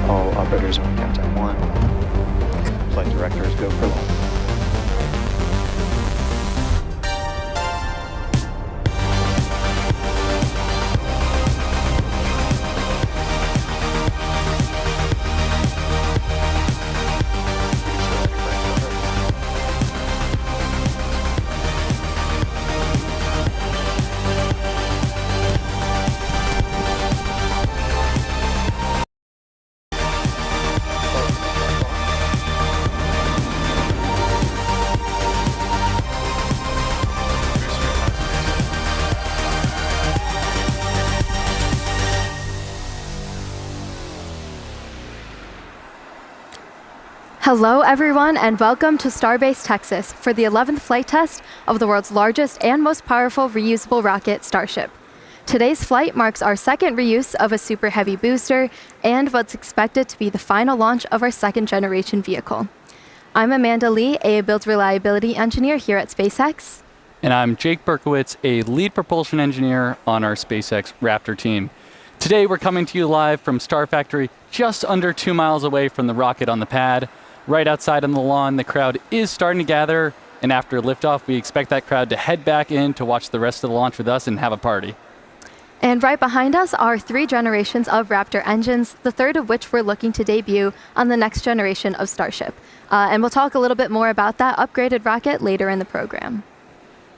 All operators on countdown 1. Flight directors go for launch. Hello, everyone, and welcome to Starbase, Texas, for the 11th flight test of the world's largest and most powerful reusable rocket, Starship. Today's flight marks our second reuse of a Super Heavy booster and what's expected to be the final launch of our second-generation vehicle. I'm Amanda Lee, a build reliability engineer here at SpaceX. And I'm Jake Berkowitz, a lead propulsion engineer on our SpaceX Raptor team. Today, we're coming to you live from Star Factory, just under 2 miles away from the rocket on the pad. Right outside on the lawn, the crowd is starting to gather, and after liftoff, we expect that crowd to head back in to watch the rest of the launch with us and have a party. And right behind us are 3 generations of Raptor engines, the third of which we're looking to debut on the next generation of Starship. And we'll talk a little bit more about that upgraded rocket later in the program.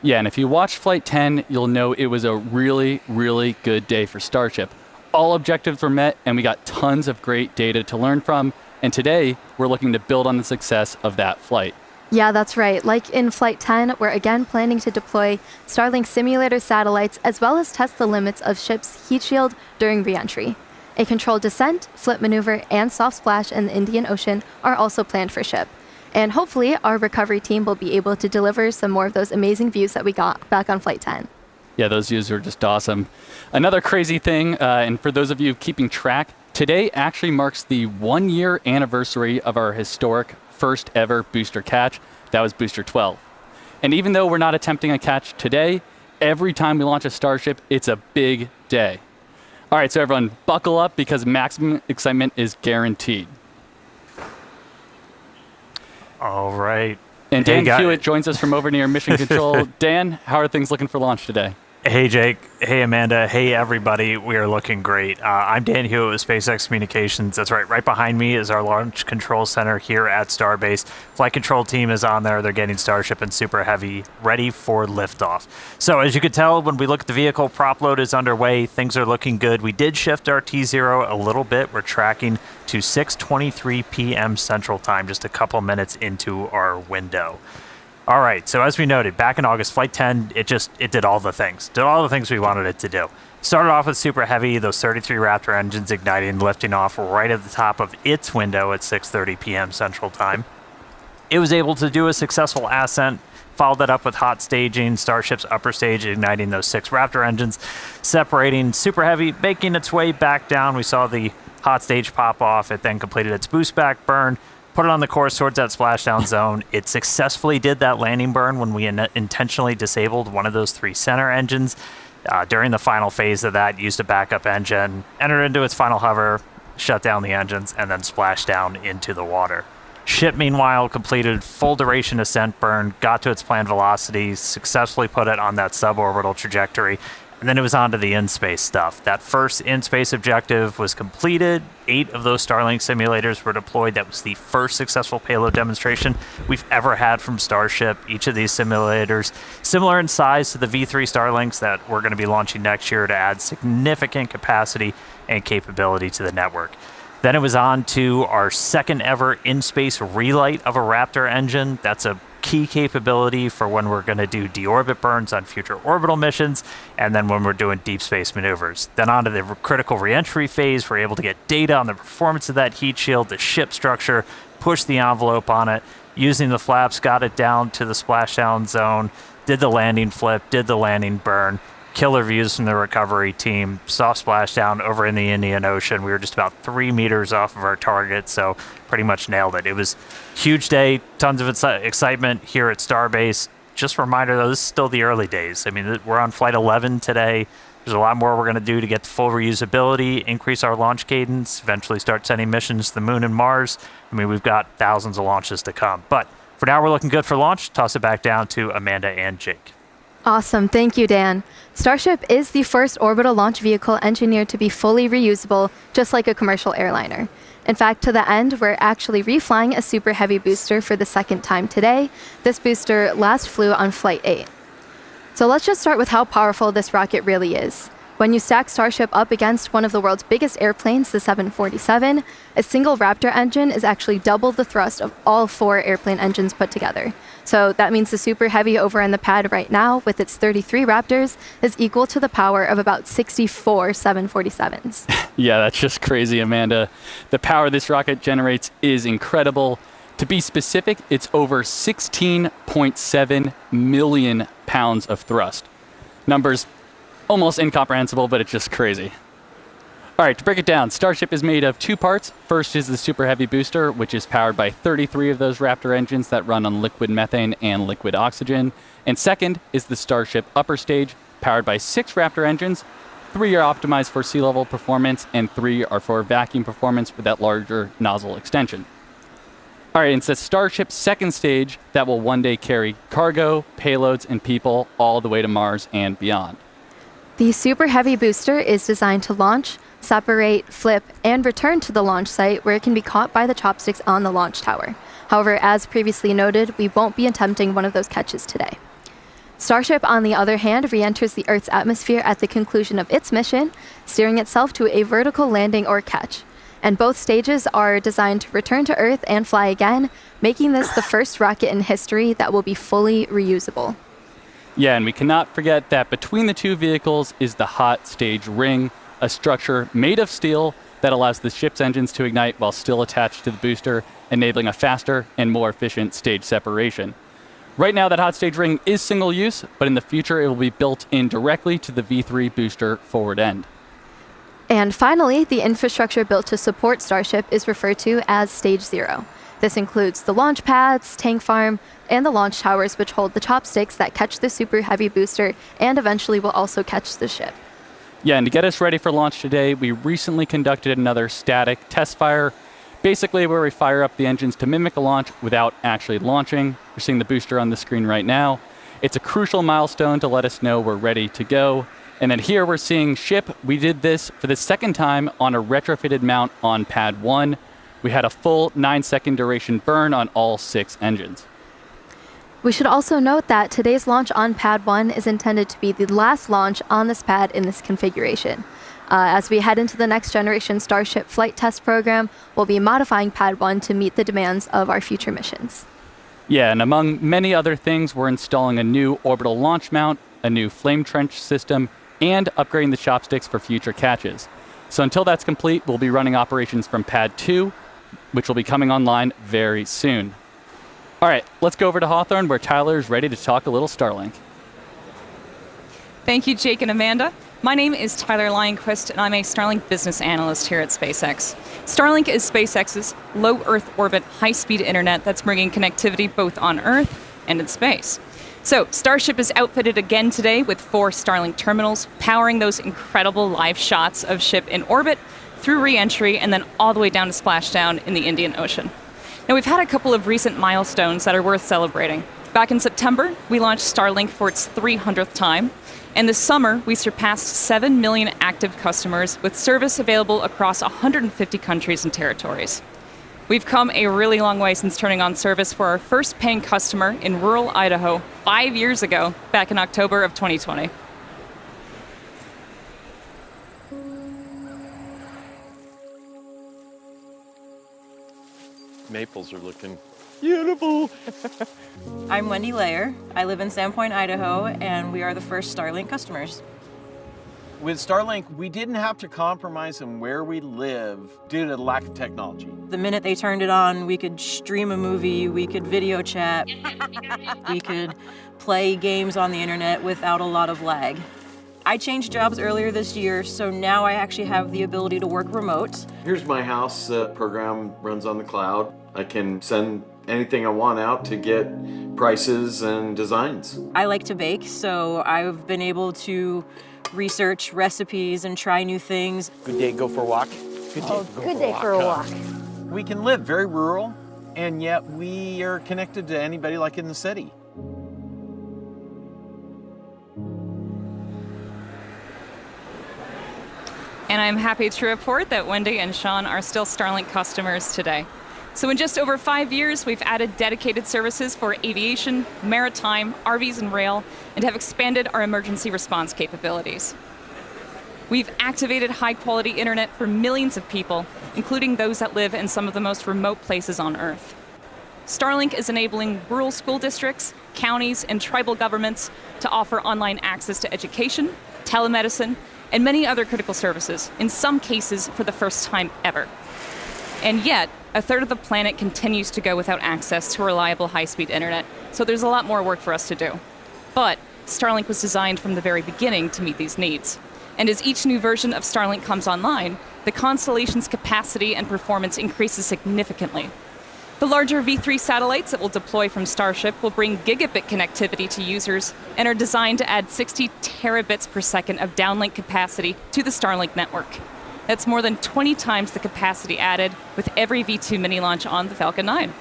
Yeah, and if you watched Flight 10, you'll know it was a really, really good day for Starship. All objectives were met, and we got tons of great data to learn from. And today, we're looking to build on the success of that flight. Yeah, that's right. Like in Flight 10, we're again planning to deploy Starlink simulator satellites as well as test the limits of ship's heat shield during re-entry. A controlled descent, flip maneuver, and soft splash in the Indian Ocean are also planned for ship. And hopefully, our recovery team will be able to deliver some more of those amazing views that we got back on Flight 10. Yeah, those views are just awesome. Another crazy thing, and for those of you keeping track, today actually marks the 1-year anniversary of our historic first ever booster catch. That was Booster 12. And even though we're not attempting a catch today, every time we launch a Starship, it's a big day. All right, so everyone buckle up because maximum excitement is guaranteed. All right. And Dan Hewitt joins us from over near Mission Control. Dan, how are things looking for launch today? Hey, Jake. Hey, Amanda. Hey, everybody. We are looking great. I'm Dan Hewitt with SpaceX Communications. That's right. Right behind me is our Launch Control Center here at Starbase. Flight control team is on there. They're getting Starship and Super Heavy ready for liftoff. So as you can tell, when we look at the vehicle, prop load is underway. Things are looking good. We did shift our T0 a little bit. We're tracking to 6:23 p.m. Central Time, just a couple minutes into our window. All right, so as we noted, back in August, Flight 10, it did all the things. Did all the things we wanted it to do. Started off with Super Heavy, those 33 Raptor engines igniting, lifting off right at the top of its window at 6:30 p.m. Central Time. It was able to do a successful ascent, followed that up with hot staging, Starship's upper stage igniting those 6 Raptor engines, separating Super Heavy, making its way back down. We saw the hot stage pop off. It then completed its boost back burn, put it on the course towards that splashdown zone. It successfully did that landing burn when we intentionally disabled one of those 3 center engines. During the final phase of that, used a backup engine, entered into its final hover, shut down the engines, and then splashed down into the water. Ship, meanwhile, completed full duration ascent burn, got to its planned velocity, successfully put it on that suborbital trajectory, and then it was on to the in-space stuff. That first in-space objective was completed. 8 of those Starlink simulators were deployed. That was the first successful payload demonstration we've ever had from Starship. Each of these simulators, similar in size to the V3 Starlinks that we're going to be launching next year to add significant capacity and capability to the network. Then it was on to our second ever in-space relight of a Raptor engine. That's a key capability for when we're going to do deorbit burns on future orbital missions, and then when we're doing deep space maneuvers. Then on to the critical reentry phase, we're able to get data on the performance of that heat shield, the ship structure, push the envelope on it, using the flaps, got it down to the splashdown zone, did the landing flip, did the landing burn. Killer views from the recovery team, soft splashdown over in the Indian Ocean. We were just about 3 meters off of our target, so pretty much nailed it. It was a huge day, tons of excitement here at Starbase. Just a reminder, though, this is still the early days. I mean, we're on Flight 11 today. There's a lot more we're going to do to get the full reusability, increase our launch cadence, eventually start sending missions to the Moon and Mars. I mean, we've got thousands of launches to come. But for now, we're looking good for launch. Toss it back down to Amanda and Jake. Awesome. Thank you, Dan. Starship is the first orbital launch vehicle engineered to be fully reusable, just like a commercial airliner. In fact, to the end, we're actually reflying a Super Heavy booster for the second time today. This booster last flew on Flight 8. So let's just start with how powerful this rocket really is. When you stack Starship up against one of the world's biggest airplanes, the 747, a single Raptor engine is actually double the thrust of all 4 airplane engines put together. So that means the Super Heavy over in the pad right now, with its 33 Raptors, is equal to the power of about 64 747s. Yeah, that's just crazy, Amanda. The power this rocket generates is incredible. To be specific, it's over 16.7 million pounds of thrust. Numbers almost incomprehensible, but it's just crazy. All right, to break it down, Starship is made of two parts. First is the Super Heavy booster, which is powered by 33 of those Raptor engines that run on liquid methane and liquid oxygen. And second is the Starship upper stage, powered by 6 Raptor engines. 3 are optimized for sea level performance, and 3 are for vacuum performance with that larger nozzle extension. All right, it's the Starship second stage that will one day carry cargo, payloads, and people all the way to Mars and beyond. The Super Heavy booster is designed to launch, separate, flip, and return to the launch site where it can be caught by the chopsticks on the launch tower. However, as previously noted, we won't be attempting one of those catches today. Starship, on the other hand, re-enters the Earth's atmosphere at the conclusion of its mission, steering itself to a vertical landing or catch. And both stages are designed to return to Earth and fly again, making this the first rocket in history that will be fully reusable. Yeah, and we cannot forget that between the two vehicles is the hot stage ring, a structure made of steel that allows the ship's engines to ignite while still attached to the booster, enabling a faster and more efficient stage separation. Right now, that hot stage ring is single use, but in the future, it will be built in directly to the V3 booster forward end. And finally, the infrastructure built to support Starship is referred to as Stage 0. This includes the launch pads, tank farm, and the launch towers, which hold the chopsticks that catch the Super Heavy booster and eventually will also catch the ship. Yeah, and to get us ready for launch today, we recently conducted another static test fire, basically where we fire up the engines to mimic a launch without actually launching. You're seeing the booster on the screen right now. It's a crucial milestone to let us know we're ready to go. And then here we're seeing ship. We did this for the second time on a retrofitted mount on Pad 1. We had a full 9-second duration burn on all 6 engines. We should also note that today's launch on Pad 1 is intended to be the last launch on this pad in this configuration. As we head into the next generation Starship flight test program, we'll be modifying Pad 1 to meet the demands of our future missions. Yeah, and among many other things, we're installing a new orbital launch mount, a new flame trench system, and upgrading the chopsticks for future catches. So until that's complete, we'll be running operations from Pad 2, which will be coming online very soon. All right, let's go over to Hawthorne, where Tyler is ready to talk a little Starlink. Thank you, Jake and Amanda. My name is Tyler Lionquist, and I'm a Starlink business analyst here at SpaceX. Starlink is SpaceX's low Earth orbit, high-speed internet that's bringing connectivity both on Earth and in space. So, Starship is outfitted again today with 4 Starlink terminals, powering those incredible live shots of ship in orbit, through re-entry, and then all the way down to splashdown in the Indian Ocean. Now, we've had a couple of recent milestones that are worth celebrating. Back in September, we launched Starlink for its 300th time. And this summer, we surpassed 7 million active customers with service available across 150 countries and territories. We've come a really long way since turning on service for our first paying customer in rural Idaho 5 years ago, back in October of 2020. Maples are looking beautiful. I'm Wendy Layer. I live in Sandpoint, Idaho, and we are the first Starlink customers. With Starlink, we didn't have to compromise on where we live due to the lack of technology. The minute they turned it on, we could stream a movie, we could video chat, we could play games on the internet without a lot of lag. I changed jobs earlier this year, so now I actually have the ability to work remote. Here's my house. Program runs on the cloud. I can send anything I want out to get prices and designs. I like to bake, so I've been able to research recipes and try new things. Good day, go for a walk. Good day for a walk. We can live very rural, and yet we are connected to anybody like in the city. And I'm happy to report that Wendy and Sean are still Starlink customers today. So in just over 5 years, we've added dedicated services for aviation, maritime, RVs, and rail, and have expanded our emergency response capabilities. We've activated high-quality internet for millions of people, including those that live in some of the most remote places on Earth. Starlink is enabling rural school districts, counties, and tribal governments to offer online access to education, telemedicine, and many other critical services, in some cases for the first time ever. And yet, a third of the planet continues to go without access to reliable high-speed internet, so there's a lot more work for us to do. But Starlink was designed from the very beginning to meet these needs. And as each new version of Starlink comes online, the constellation's capacity and performance increases significantly. The larger V3 satellites that will deploy from Starship will bring gigabit connectivity to users and are designed to add 60 terabits per second of downlink capacity to the Starlink network. That's more than 20 times the capacity added with every V2 mini launch on the Falcon 9.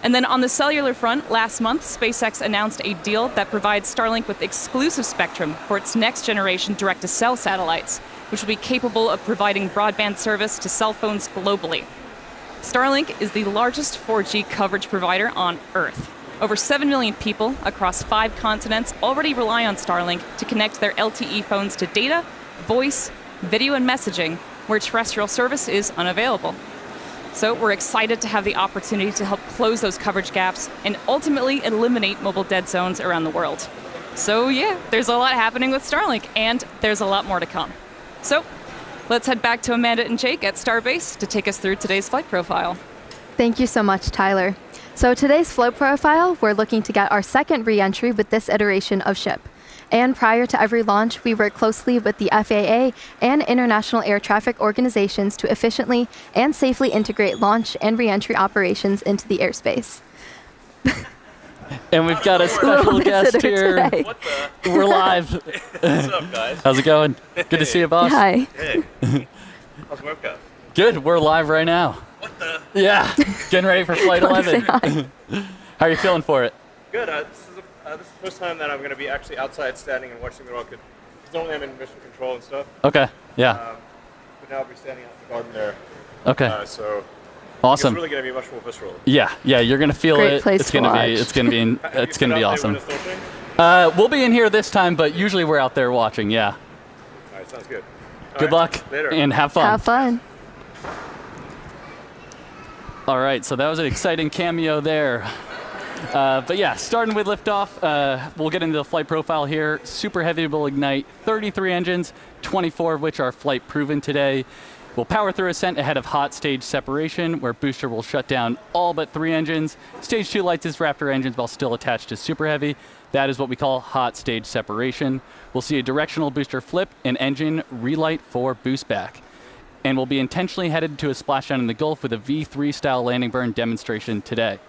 And then on the cellular front, last month, SpaceX announced a deal that provides Starlink with exclusive spectrum for its next generation direct-to-cell satellites, which will be capable of providing broadband service to cell phones globally. Starlink is the largest 4G coverage provider on Earth. Over 7 million people across 5 continents already rely on Starlink to connect their LTE phones to data, voice, video, and messaging, where terrestrial service is unavailable. So we're excited to have the opportunity to help close those coverage gaps and ultimately eliminate mobile dead zones around the world. So yeah, there's a lot happening with Starlink, and there's a lot more to come. So let's head back to Amanda and Jake at Starbase to take us through today's flight profile. Thank you so much, Tyler. So today's float profile, we're looking to get our second re-entry with this iteration of ship. And prior to every launch, we work closely with the FAA and international air traffic organizations to efficiently and safely integrate launch and re-entry operations into the airspace. And we've got a special guest here. What the? We're live. What's up, guys? How's it going? Good to see you, boss. Hi. Hey. How's the webcam? Good. We're live right now. What the? Yeah. Getting ready for Flight Wanna say 11. How are you feeling for it? Good. This is the first time that I'm going to be actually outside standing and watching the rocket. Because normally I'm in mission control and stuff. Okay. Yeah. But now I'll be standing out in the garden there. Okay. So Awesome. it's really going to be much more visceral. Yeah. You're gonna feel Great it. place It's to gonna watch. be. It's gonna be. Have It's you gonna been be out there when awesome. it's filtering? We'll be in here this time, but usually we're out there watching. Yeah. All right, sounds good. All Good right, luck later. and have fun. Have fun. All right, so that was an exciting cameo there. But yeah, starting with liftoff, we'll get into the flight profile here. Super Heavy will ignite 33 engines, 24 of which are flight proven today. We'll power through ascent ahead of hot stage separation, where booster will shut down all but 3 engines. Stage 2 lights its Raptor engines while still attached to Super Heavy. That is what we call hot stage separation. We'll see a directional booster flip and engine relight for boost back. And we'll be intentionally headed to a splashdown in the Gulf with a V3 style landing burn demonstration today.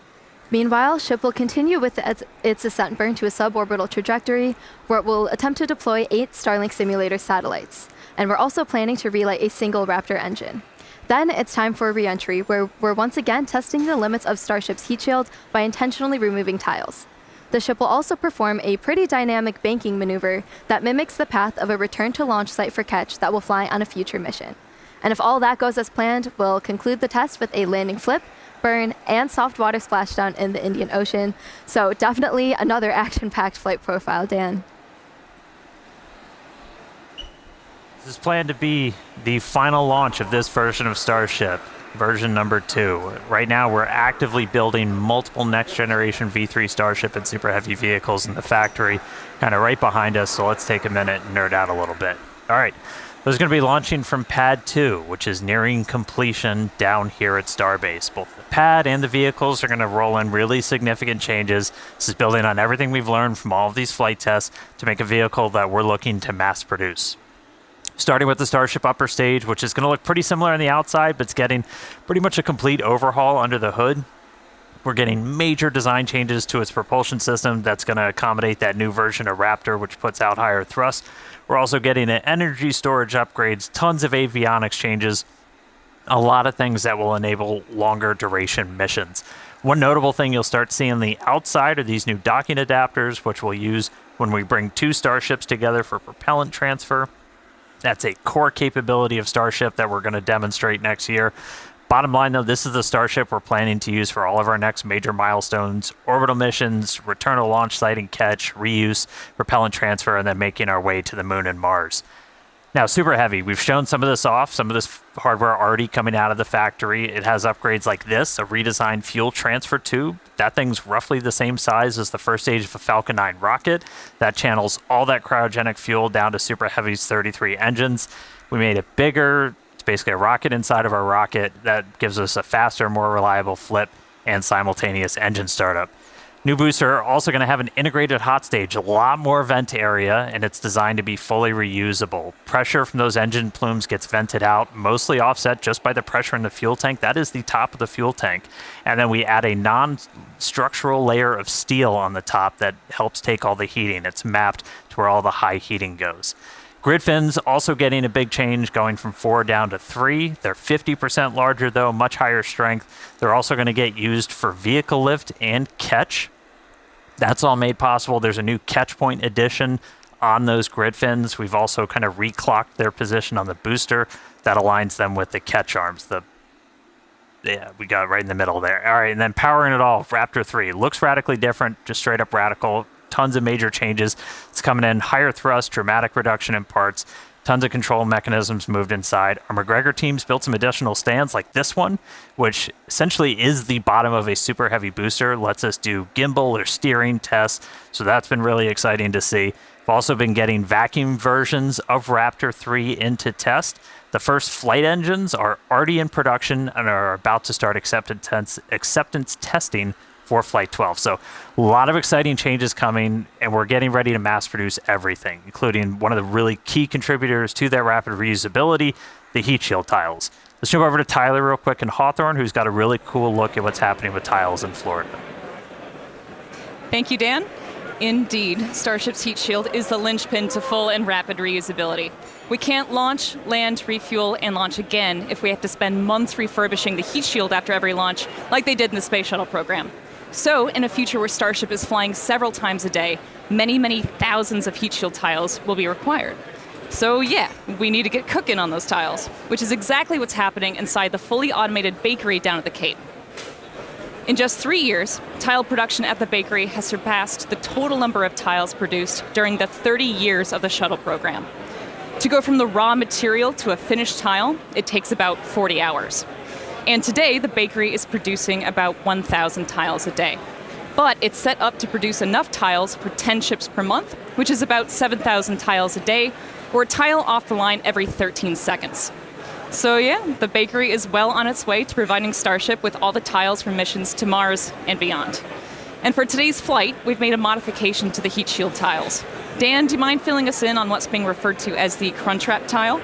Meanwhile, ship will continue with its ascent burn to a suborbital trajectory, where it will attempt to deploy 8 Starlink simulator satellites. And we're also planning to relight a single Raptor engine. Then it's time for a re-entry, where we're once again testing the limits of Starship's heat shield by intentionally removing tiles. The ship will also perform a pretty dynamic banking maneuver that mimics the path of a return to launch site for Ketch that will fly on a future mission. And if all that goes as planned, we'll conclude the test with a landing flip, burn, and soft water splashdown in the Indian Ocean. So definitely another action-packed flight profile, Dan. This is planned to be the final launch of this version of Starship, version number 2. Right now, we're actively building multiple next-generation V3 Starship and Super Heavy vehicles in the factory, kind of right behind us, so let's take a minute and nerd out a little bit. All right, this is going to be launching from Pad 2, which is nearing completion down here at Starbase. Both the pad and the vehicles are going to roll in really significant changes. This is building on everything we've learned from all of these flight tests to make a vehicle that we're looking to mass produce. Starting with the Starship upper stage, which is going to look pretty similar on the outside, but it's getting pretty much a complete overhaul under the hood. We're getting major design changes to its propulsion system that's going to accommodate that new version of Raptor, which puts out higher thrust. We're also getting an energy storage upgrades, tons of avionics changes, a lot of things that will enable longer duration missions. One notable thing you'll start seeing on the outside are these new docking adapters, which we'll use when we bring 2 Starships together for propellant transfer. That's a core capability of Starship that we're going to demonstrate next year. Bottom line, though, this is the Starship we're planning to use for all of our next major milestones: orbital missions, return to launch site and catch, reuse, propellant transfer, and then making our way to the moon and Mars. Now, Super Heavy, we've shown some of this off, some of this hardware already coming out of the factory. It has upgrades like this, a redesigned fuel transfer tube. That thing's roughly the same size as the first stage of a Falcon 9 rocket. That channels all that cryogenic fuel down to Super Heavy's 33 engines. We made it bigger, basically a rocket inside of our rocket that gives us a faster, more reliable flip and simultaneous engine startup. New booster also going to have an integrated hot stage, a lot more vent area, and it's designed to be fully reusable. Pressure from those engine plumes gets vented out, mostly offset just by the pressure in the fuel tank. That is the top of the fuel tank. And then we add a non-structural layer of steel on the top that helps take all the heating. It's mapped to where all the high heating goes. Grid fins also getting a big change, going from 4 down to 3. They're 50% larger though, much higher strength. They're also going to get used for vehicle lift and catch. That's all made possible. There's a new catch point addition on those grid fins. We've also kind of reclocked their position on the booster. That aligns them with the catch arms. Yeah, we got it right in the middle there. All right, and then powering it all, Raptor 3. Looks radically different, just straight up radical. Tons of major changes. It's coming in higher thrust, dramatic reduction in parts. Tons of control mechanisms moved inside. Our McGregor teams built some additional stands like this one, which essentially is the bottom of a super heavy booster. Lets us do gimbal or steering tests. So that's been really exciting to see. We've also been getting vacuum versions of Raptor 3 into test. The first flight engines are already in production and are about to start acceptance testing for Flight 12. So a lot of exciting changes coming, and we're getting ready to mass produce everything, including one of the really key contributors to that rapid reusability, the heat shield tiles. Let's jump over to Tyler real quick in Hawthorne, who's got a really cool look at what's happening with tiles in Florida. Thank you, Dan. Indeed, Starship's heat shield is the linchpin to full and rapid reusability. We can't launch, land, refuel, and launch again if we have to spend months refurbishing the heat shield after every launch, like they did in the Space Shuttle program. So, in a future where Starship is flying several times a day, many, many thousands of heat shield tiles will be required. So yeah, we need to get cooking on those tiles, which is exactly what's happening inside the fully automated bakery down at the Cape. In just 3 years, tile production at the bakery has surpassed the total number of tiles produced during the 30 years of the shuttle program. To go from the raw material to a finished tile, it takes about 40 hours. And today, the bakery is producing about 1,000 tiles a day. But it's set up to produce enough tiles for 10 ships per month, which is about 7,000 tiles a day, or a tile off the line every 13 seconds. So yeah, the bakery is well on its way to providing Starship with all the tiles for missions to Mars and beyond. And for today's flight, we've made a modification to the heat shield tiles. Dan, do you mind filling us in on what's being referred to as the Crunchwrap tile?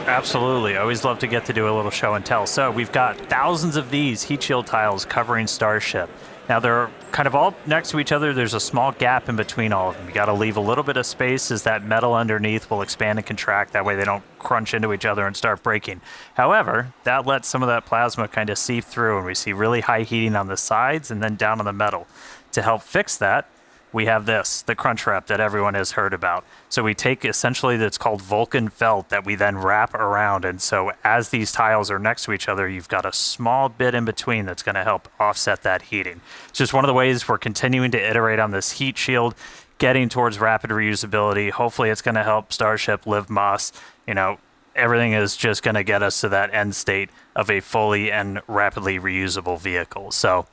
Absolutely. I always love to get to do a little show and tell. So we've got thousands of these heat shield tiles covering Starship. Now they're kind of all next to each other. There's a small gap in between all of them. You got to leave a little bit of space as that metal underneath will expand and contract. That way they don't crunch into each other and start breaking. However, that lets some of that plasma kind of seep through, and we see really high heating on the sides and then down on the metal. To help fix that, we have this, the crunch wrap that everyone has heard about. So we take essentially that's called Vulcan felt that we then wrap around. And so as these tiles are next to each other, you've got a small bit in between that's going to help offset that heating. It's just one of the ways we're continuing to iterate on this heat shield, getting towards rapid reusability. Hopefully it's going to help Starship live Moss. You know, everything is just going to get us to that end state of a fully and rapidly reusable vehicle. So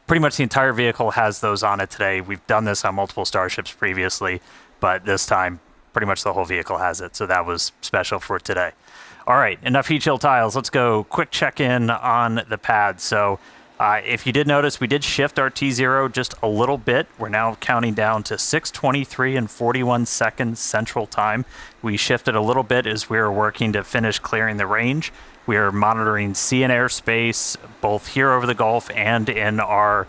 pretty much the entire vehicle has those on it today. We've done this on multiple Starships previously, but this time pretty much the whole vehicle has it. So that was special for today. All right, enough heat shield tiles. Let's go quick check-in on the pad. So if you did notice, we did shift our T0 just a little bit. We're now counting down to 6:23 and 41 seconds Central Time. We shifted a little bit as we were working to finish clearing the range. We are monitoring sea and airspace, both here over the Gulf and in our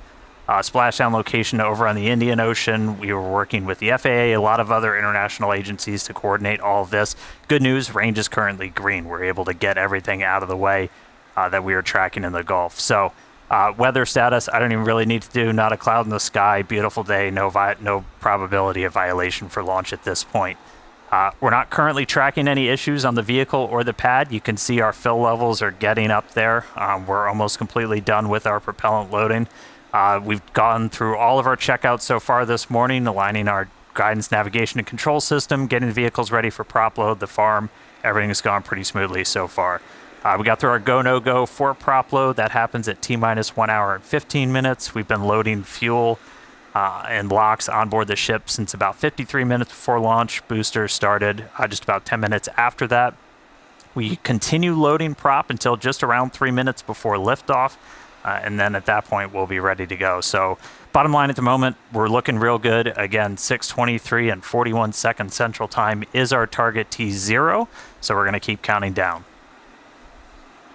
splashdown location over on the Indian Ocean. We were working with the FAA, a lot of other international agencies to coordinate all of this. Good news, range is currently green. We're able to get everything out of the way that we are tracking in the Gulf. So weather status, I don't even really need to do, not a cloud in the sky, beautiful day, no probability of violation for launch at this point. We're not currently tracking any issues on the vehicle or the pad. You can see our fill levels are getting up there. We're almost completely done with our propellant loading. We've gone through all of our checkouts so far this morning, aligning our guidance, navigation, and control system, getting the vehicles ready for prop load, the farm. Everything has gone pretty smoothly so far. We got through our go, no go for prop load. That happens at T-minus 1 hour and 15 minutes. We've been loading fuel and locks on board the ship since about 53 minutes before launch. Boosters started just about 10 minutes after that. We continue loading prop until just around 3 minutes before liftoff, and then at that point we'll be ready to go. So bottom line at the moment, we're looking real good. Again, 6:23 and 41 seconds Central Time is our target T0, so we're going to keep counting down.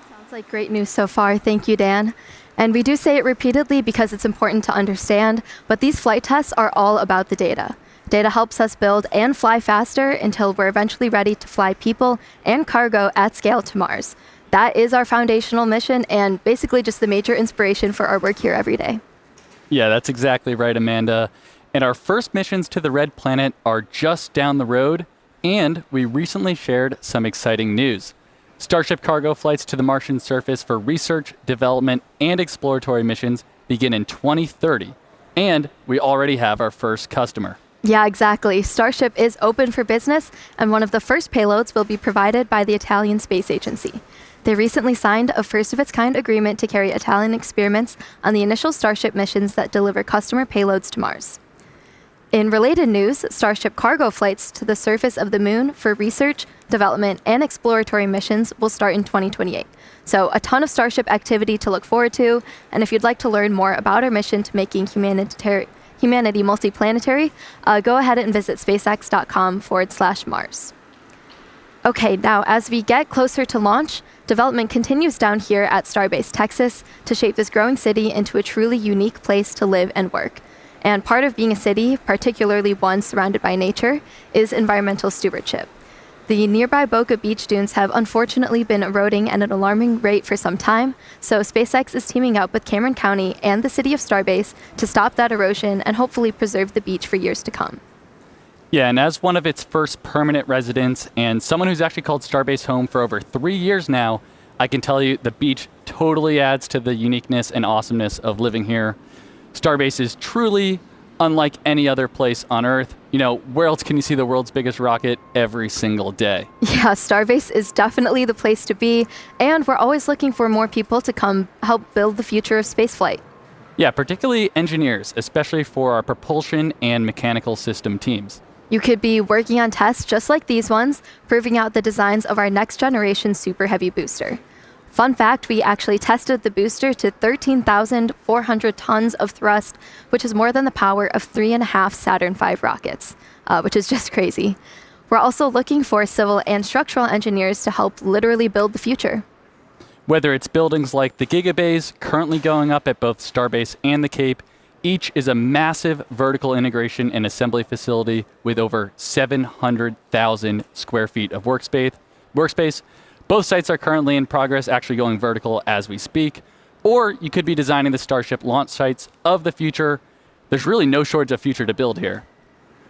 Sounds like great news so far. Thank you, Dan. And we do say it repeatedly because it's important to understand, but these flight tests are all about the data. Data helps us build and fly faster until we're eventually ready to fly people and cargo at scale to Mars. That is our foundational mission and basically just the major inspiration for our work here every day. Yeah, that's exactly right, Amanda. And our first missions to the Red Planet are just down the road, and we recently shared some exciting news. Starship cargo flights to the Martian surface for research, development, and exploratory missions begin in 2030, and we already have our first customer. Yeah, exactly. Starship is open for business, and one of the first payloads will be provided by the Italian Space Agency. They recently signed a first-of-its-kind agreement to carry Italian experiments on the initial Starship missions that deliver customer payloads to Mars. In related news, Starship cargo flights to the surface of the Moon for research, development, and exploratory missions will start in 2028. So a ton of Starship activity to look forward to, and if you'd like to learn more about our mission to making humanity multiplanetary, go ahead and visit spacex.com/Mars. Okay, now as we get closer to launch, development continues down here at Starbase, Texas, to shape this growing city into a truly unique place to live and work. And part of being a city, particularly one surrounded by nature, is environmental stewardship. The nearby Boca Beach dunes have unfortunately been eroding at an alarming rate for some time, so SpaceX is teaming up with Cameron County and the city of Starbase to stop that erosion and hopefully preserve the beach for years to come. Yeah, and as one of its first permanent residents and someone who's actually called Starbase home for over 3 years now, I can tell you the beach totally adds to the uniqueness and awesomeness of living here. Starbase is truly unlike any other place on Earth. You know, where else can you see the world's biggest rocket every single day? Yeah, Starbase is definitely the place to be, and we're always looking for more people to come help build the future of spaceflight. Yeah, particularly engineers, especially for our propulsion and mechanical system teams. You could be working on tests just like these ones, proving out the designs of our next generation Super Heavy booster. Fun fact, we actually tested the booster to 13,400 tons of thrust, which is more than the power of 3.5 Saturn V rockets, which is just crazy. We're also looking for civil and structural engineers to help literally build the future. Whether it's buildings like the Gigabays currently going up at both Starbase and the Cape, each is a massive vertical integration and assembly facility with over 700,000 square feet of workspace. Both sites are currently in progress, actually going vertical as we speak. Or you could be designing the Starship launch sites of the future. There's really no shortage of future to build here.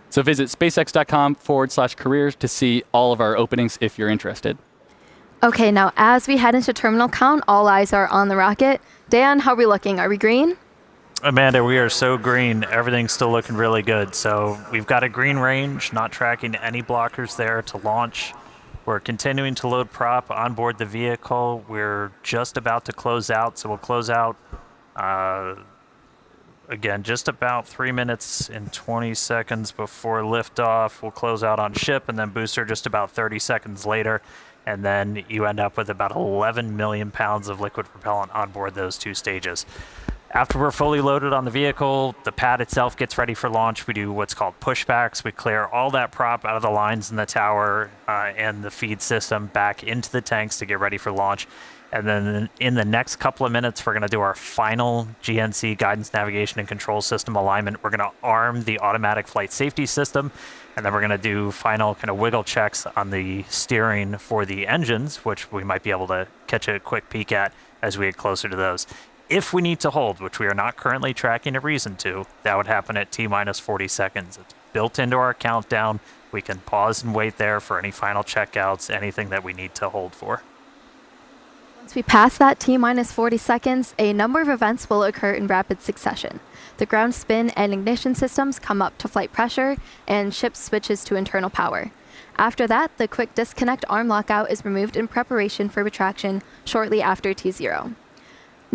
So visit spacex.com/careers to see all of our openings if you're interested. Okay, now as we head into terminal count, all eyes are on the rocket. Dan, how are we looking? Are we green? Amanda, we are so green. Everything's still looking really good. So we've got a green range, not tracking any blockers there to launch. We're continuing to load prop on board the vehicle. We're just about to close out, so we'll close out, again, just about 3 minutes and 20 seconds before liftoff. We'll close out on ship, and then booster just about 30 seconds later, and then you end up with about 11 million pounds of liquid propellant on board those two stages. After we're fully loaded on the vehicle, the pad itself gets ready for launch. We do what's called pushbacks. We clear all that prop out of the lines in the tower and the feed system back into the tanks to get ready for launch. And then in the next couple of minutes, we're going to do our final GNC, guidance, navigation, and control system alignment. We're going to arm the automatic flight safety system, and then we're going to do final kind of wiggle checks on the steering for the engines, which we might be able to catch a quick peek at as we get closer to those. If we need to hold, which we are not currently tracking a reason to, that would happen at T-minus 40 seconds. It's built into our countdown. We can pause and wait there for any final checkouts, anything that we need to hold for. Once we pass that T-minus 40 seconds, a number of events will occur in rapid succession. The ground spin and ignition systems come up to flight pressure, and ship switches to internal power. After that, the quick disconnect arm lockout is removed in preparation for retraction shortly after T0.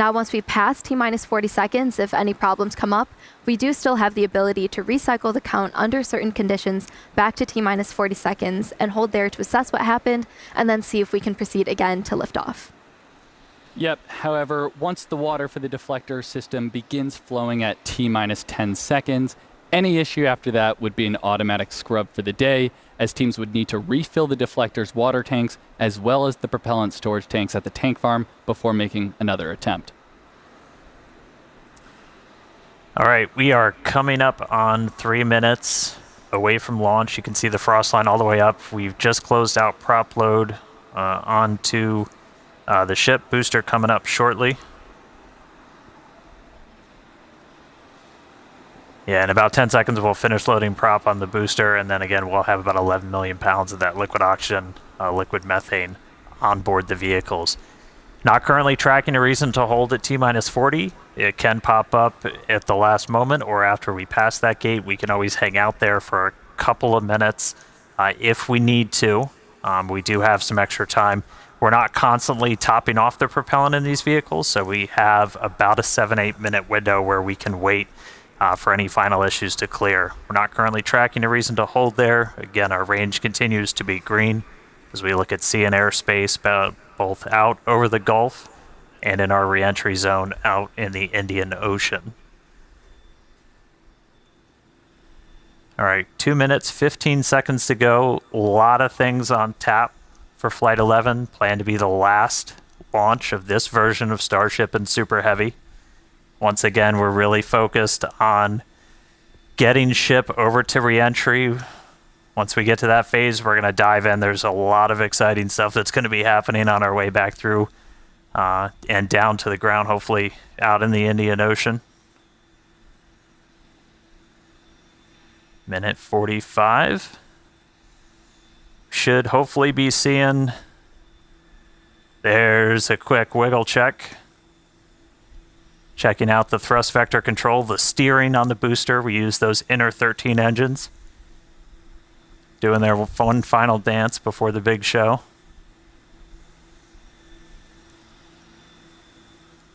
Now, once we pass T-minus 40 seconds, if any problems come up, we do still have the ability to recycle the count under certain conditions back to T-minus 40 seconds and hold there to assess what happened and then see if we can proceed again to liftoff. Yep, however, once the water for the deflector system begins flowing at T-minus 10 seconds, any issue after that would be an automatic scrub for the day, as teams would need to refill the deflector's water tanks as well as the propellant storage tanks at the tank farm before making another attempt. All right, we are coming up on 3 minutes away from launch. You can see the frost line all the way up. We've just closed out prop load onto the ship. Booster coming up shortly. Yeah, in about 10 seconds, we'll finish loading prop on the booster, and then again, we'll have about 11 million pounds of that liquid oxygen, liquid methane on board the vehicles. Not currently tracking a reason to hold at T-minus 40. It can pop up at the last moment or after we pass that gate. We can always hang out there for a couple of minutes if we need to. We do have some extra time. We're not constantly topping off the propellant in these vehicles, so we have about a 7-8 minute window where we can wait for any final issues to clear. We're not currently tracking a reason to hold there. Again, our range continues to be green as we look at sea and airspace both out over the Gulf and in our reentry zone out in the Indian Ocean. All right, 2 minutes, 15 seconds to go. A lot of things on tap for Flight 11. Planned to be the last launch of this version of Starship and Super Heavy. Once again, we're really focused on getting ship over to reentry. Once we get to that phase, we're going to dive in. There's a lot of exciting stuff that's going to be happening on our way back through and down to the ground, hopefully out in the Indian Ocean. Minute 45. Should hopefully be seeing... There's a quick wiggle check. Checking out the thrust vector control, the steering on the booster. We use those inner 13 engines. Doing their one final dance before the big show.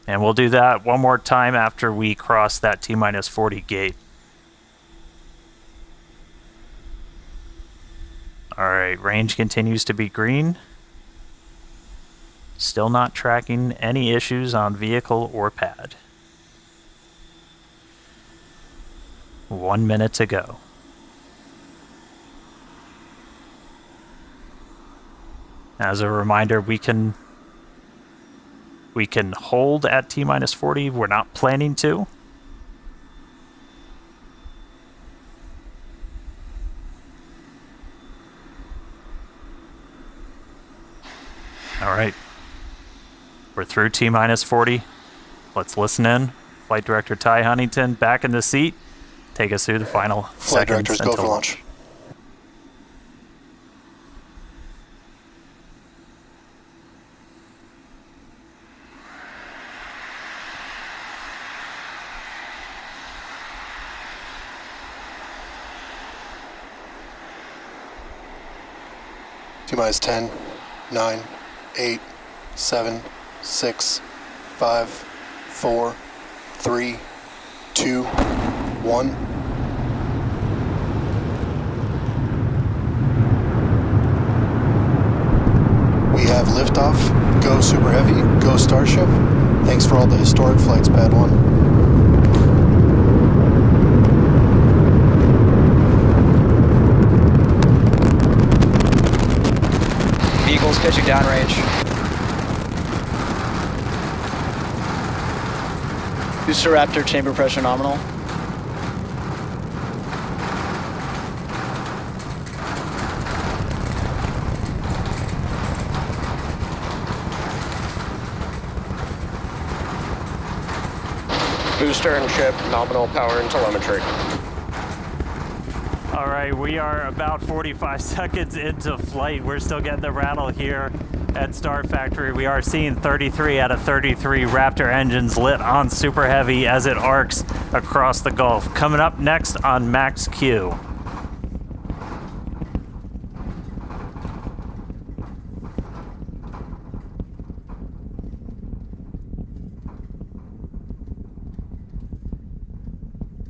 And we'll do that one more time after we cross that T-minus 40 gate. All right, range continues to be green. Still not tracking any issues on vehicle or pad. 1 minute to go. As a reminder, we can hold at T-minus 40. We're not planning to. All right. We're through T-minus 40. Let's listen in. Flight Director Ty Huntington back in the seat. Take us through the final Flight seconds directors, go for launch. T-minus 10, 9, 8, 7, 6, 5, 4, 3, 2, 1. We have liftoff. Go Super Heavy. Go Starship. Thanks for all the historic flights, Pad 1. Vehicles pitching downrange. Booster Raptor chamber pressure nominal. Booster and ship nominal power and telemetry. All right, we are about 45 seconds into flight. We're still getting the rattle here at Star Factory. We are seeing 33 out of 33 Raptor engines lit on Super Heavy as it arcs across the Gulf. Coming up next on Max Q.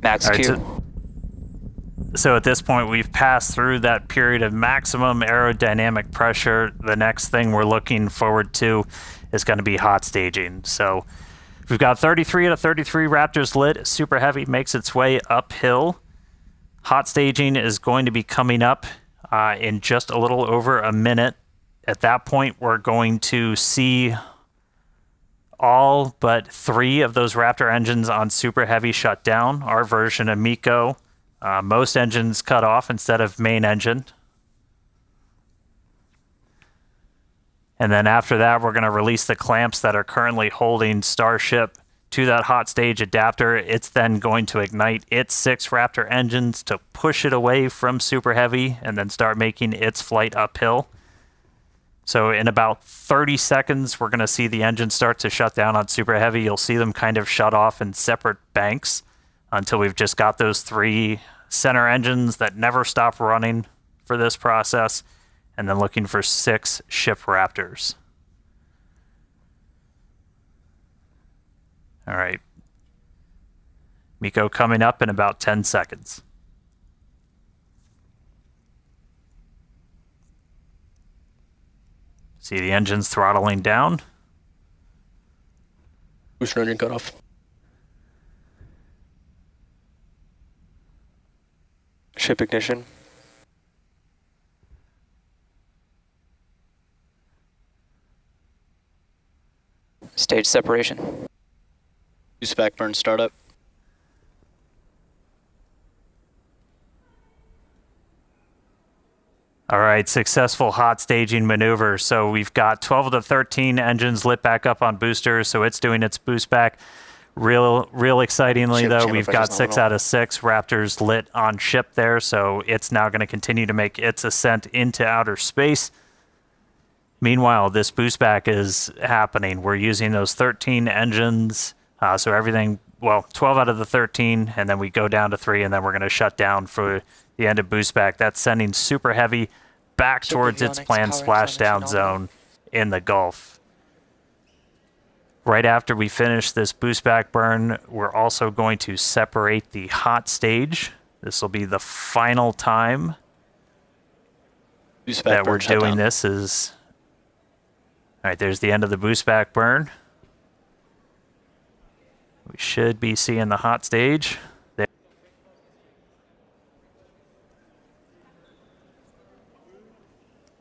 Max All right, Q. So at this point, we've passed through that period of maximum aerodynamic pressure. The next thing we're looking forward to is going to be hot staging. So we've got 33 out of 33 Raptors lit. Super Heavy makes its way uphill. Hot staging is going to be coming up in just a little over a minute. At that point, we're going to see all but 3 of those Raptor engines on Super Heavy shut down. Our version of MECO. Most engines cut off instead of main engine. And then after that, we're going to release the clamps that are currently holding Starship to that hot stage adapter. It's then going to ignite its 6 Raptor engines to push it away from Super Heavy and then start making its flight uphill. So in about 30 seconds, we're going to see the engines start to shut down on Super Heavy. You'll see them kind of shut off in separate banks until we've just got those 3 center engines that never stop running for this process, and then looking for 6 ship Raptors. All right. MECO coming up in about 10 seconds. See the engines throttling down. Booster engine cutoff. Ship ignition. Stage separation. Boost back burn startup. All right, successful hot staging maneuver. So we've got 12 of the 13 engines lit back up on boosters, so it's doing its boost back. Real excitingly, though, we've got 6 out of 6 Raptors lit on ship there, so it's now going to continue to make its ascent into outer space. Meanwhile, this boost back is happening. We're using those 13 engines, so everything, well, 12 out of the 13, and then we go down to 3, and then we're going to shut down for the end of boost back. That's sending Super Heavy back towards its planned splashdown zone in the Gulf. Right after we finish this boost back burn, we're also going to separate the hot stage. This will be the final time that we're doing this. All right, there's the end of the boost back burn. We should be seeing the hot stage.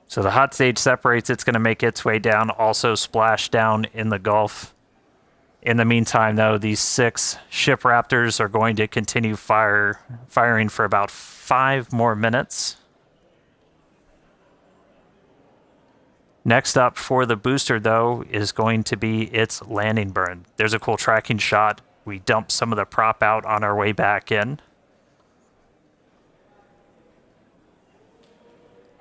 So the hot stage separates. It's going to make its way down, also splash down in the Gulf. In the meantime, though, these 6 ship Raptors are going to continue firing for about 5 more minutes. Next up for the booster, though, is going to be its landing burn. There's a cool tracking shot. We dump some of the prop out on our way back in.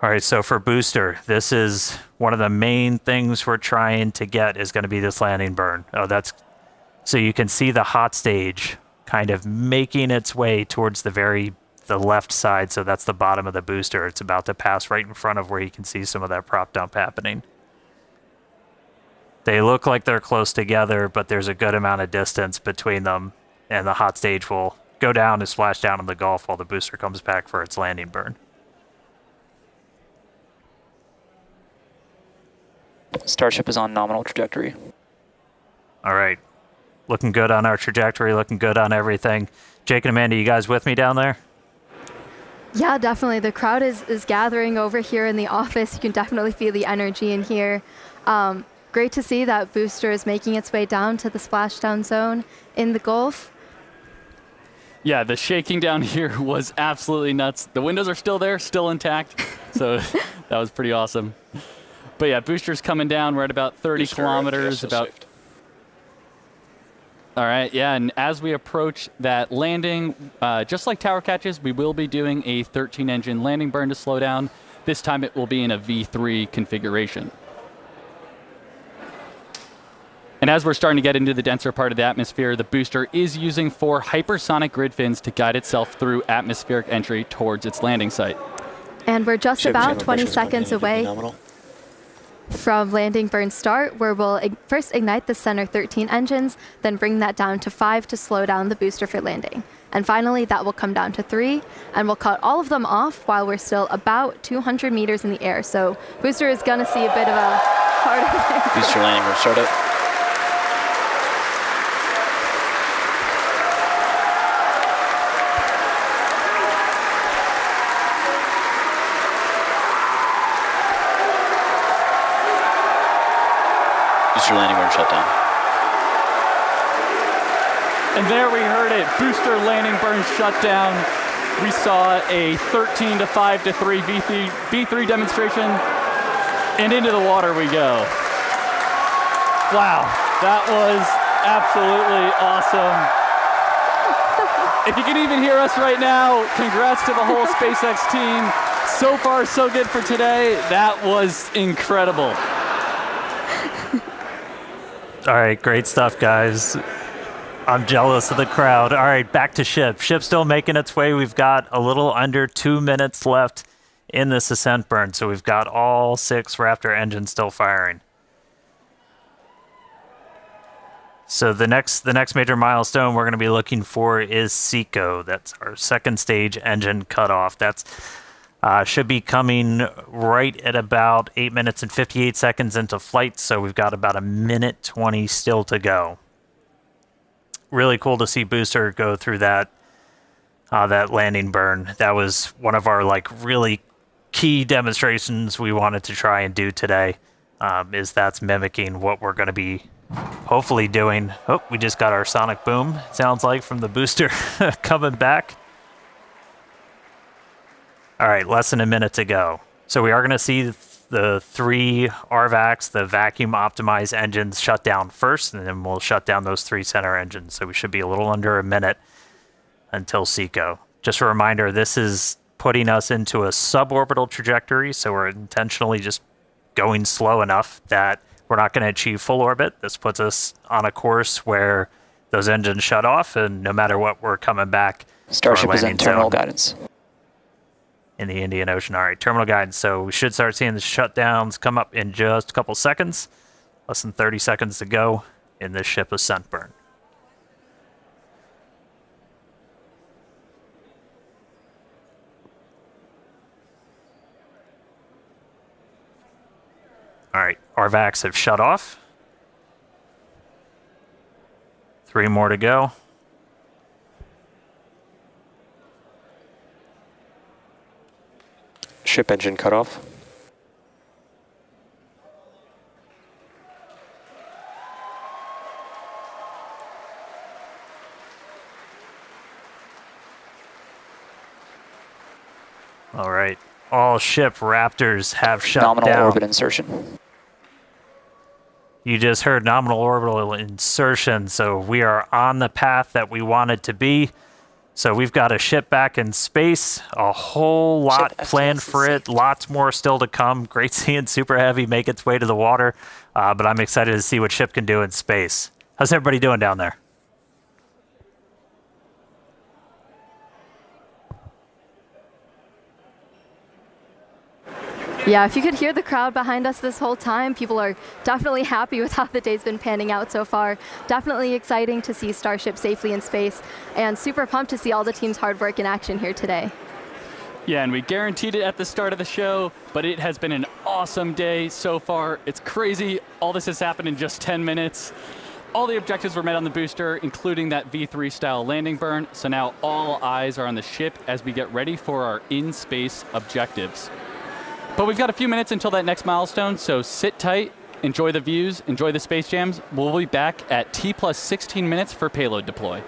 All right, so for booster, this is one of the main things we're trying to get is going to be this landing burn. Oh, that's so you can see the hot stage kind of making its way towards the left side. So that's the bottom of the booster. It's about to pass right in front of where you can see some of that prop dump happening. They look like they're close together, but there's a good amount of distance between them, and the hot stage will go down and splash down in the Gulf while the booster comes back for its landing burn. Starship is on nominal trajectory. All right. Looking good on our trajectory, looking good on everything. Jake and Amanda, you guys with me down there? Yeah, definitely. The crowd is gathering over here in the office. You can definitely feel the energy in here. Great to see that booster is making its way down to the splashdown zone in the Gulf. Yeah, the shaking down here was absolutely nuts. The windows are still there, still intact. So that was pretty awesome. But yeah, booster's coming down. We're at about 30 kilometers. All right, yeah, and as we approach that landing, just like tower catches, we will be doing a 13-engine landing burn to slow down. This time it will be in a V3 configuration. And as we're starting to get into the denser part of the atmosphere, the booster is using 4 hypersonic grid fins to guide itself through atmospheric entry towards its landing site. And we're just about 20 seconds away. From landing burn start, where we'll first ignite the center 13 engines, then bring that down to 5 to slow down the booster for landing. And finally, that will come down to 3, and we'll cut all of them off while we're still about 200 meters in the air. So booster is gonna see a bit of a harder thing. Booster landing burn startup. Booster landing burn shutdown. And there we heard it, booster landing burn shutdown. We saw a 13 to 5 to 3 V3 demonstration, and into the water we go. Wow, that was absolutely awesome. If you can even hear us right now, congrats to the whole SpaceX team. So far, so good for today. That was incredible. All right, great stuff, guys. I'm jealous of the crowd. All right, back to ship. Ship's still making its way. We've got a little under 2 minutes left in this ascent burn, so we've got all 6 Raptor engines still firing. So the next major milestone we're going to be looking for is SECO. That's our second stage engine cutoff. That's should be coming right at about 8 minutes and 58 seconds into flight, so we've got about 1:20 still to go. Really cool to see booster go through that landing burn. That was one of our really key demonstrations we wanted to try and do today. That's mimicking what we're going to be hopefully doing. Oh, we just got our sonic boom, sounds like, from the booster coming back. All right, less than a minute to go. So we are going to see the 3 RVACs, the vacuum optimized engines, shut down first, and then we'll shut down those 3 center engines. So we should be a little under a minute until SECO. Just a reminder, this is putting us into a suborbital trajectory, so we're intentionally just going slow enough that we're not going to achieve full orbit. This puts us on a course where those engines shut off, and no matter what, we're coming back. Starship is in terminal guidance. In the Indian Ocean. All right, terminal guidance. So we should start seeing the shutdowns come up in just a couple seconds. Less than 30 seconds to go in this ship ascent burn. All right, RVACs have shut off. 3 more to go. Ship engine cutoff. All right, all ship Raptors have shut down. Nominal orbit insertion. You just heard nominal orbital insertion, so we are on the path that we wanted to be. So we've got a ship back in space, a whole lot planned for it, lots more still to come. Great seeing Super Heavy make its way to the water, but I'm excited to see what ship can do in space. How's everybody doing down there? Yeah, if you could hear the crowd behind us this whole time, people are definitely happy with how the day's been panning out so far. Definitely exciting to see Starship safely in space, and super pumped to see all the team's hard work in action here today. Yeah, and we guaranteed it at the start of the show, but it has been an awesome day so far. It's crazy. All this has happened in just 10 minutes. All the objectives were met on the booster, including that V3 style landing burn. So now all eyes are on the ship as we get ready for our in-space objectives. But we've got a few minutes until that next milestone, so sit tight, enjoy the views, enjoy the space jams. We'll be back at T plus 16 minutes for payload deploy.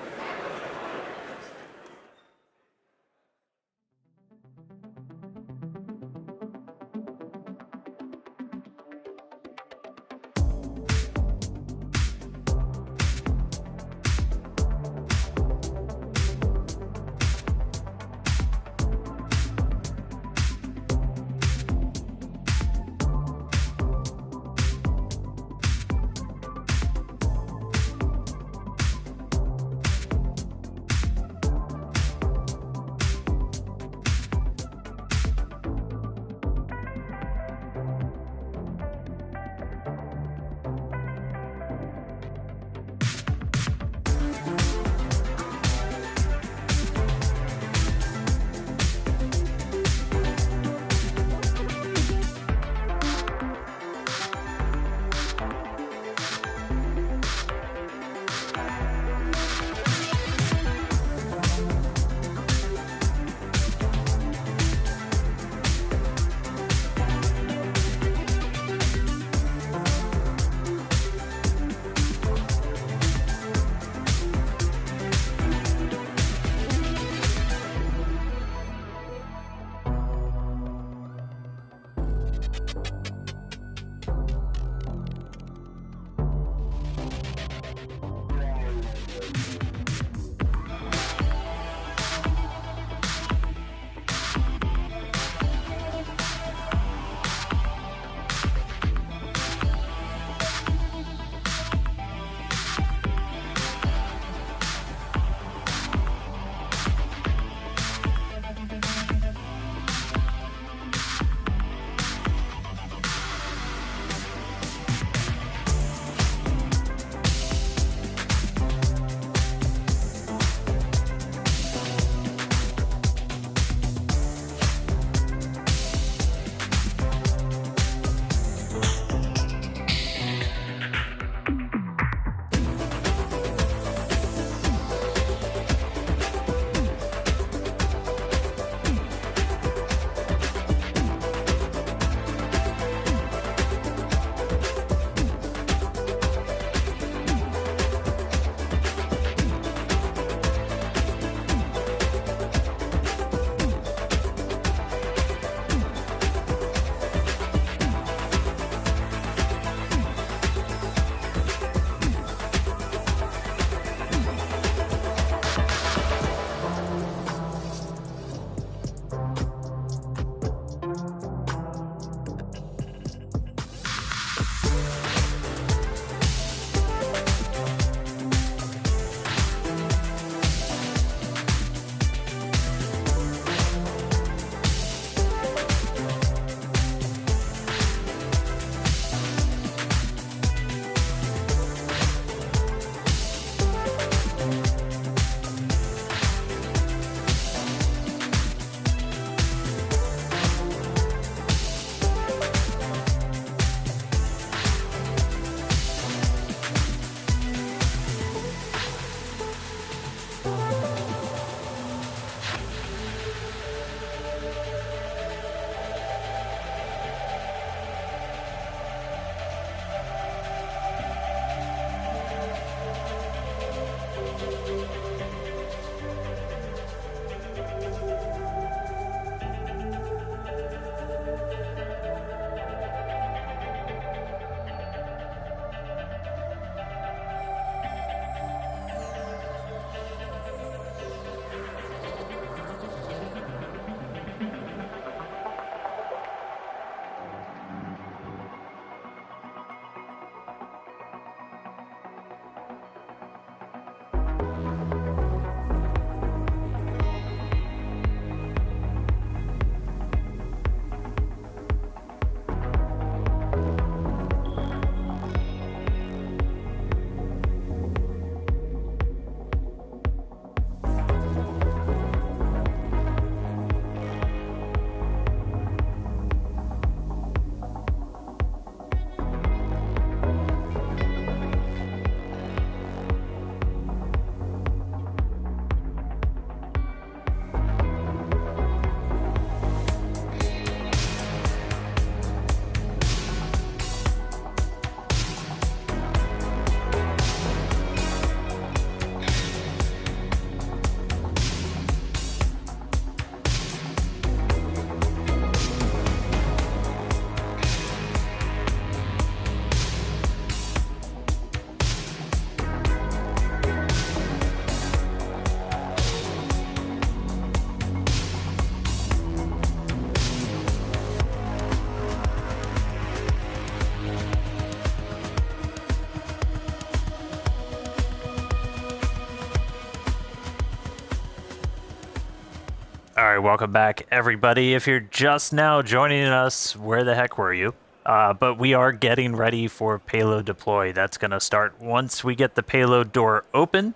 right, welcome back, everybody. If you're just now joining us, where the heck were you? But we are getting ready for payload deploy. That's going to start once we get the payload door open.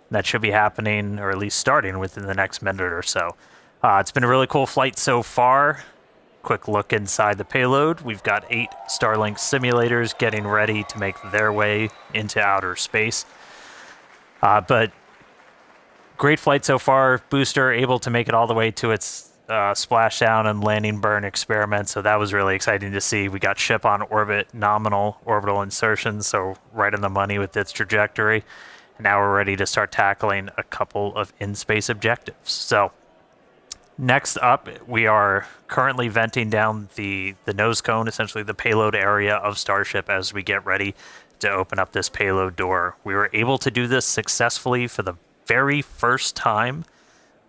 That should be happening, or at least starting, within the next minute or so. It's been a really cool flight so far. Quick look inside the payload. We've got 8 Starlink simulators getting ready to make their way into outer space. But great flight so far. Booster able to make it all the way to its splashdown and landing burn experiment, so that was really exciting to see. We got ship on orbit, nominal orbital insertion, so right on the money with its trajectory. And now we're ready to start tackling a couple of in-space objectives. So next up, we are currently venting down the nose cone, essentially the payload area of Starship, as we get ready to open up this payload door. We were able to do this successfully for the very first time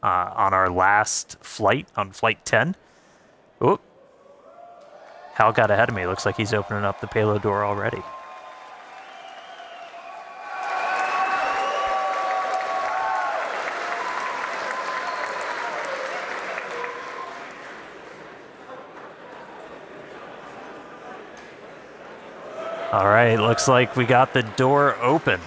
on our last flight, on Flight 10. Oop. Hal got ahead of me. Looks like he's opening up the payload door already. All right, looks like we got the door open.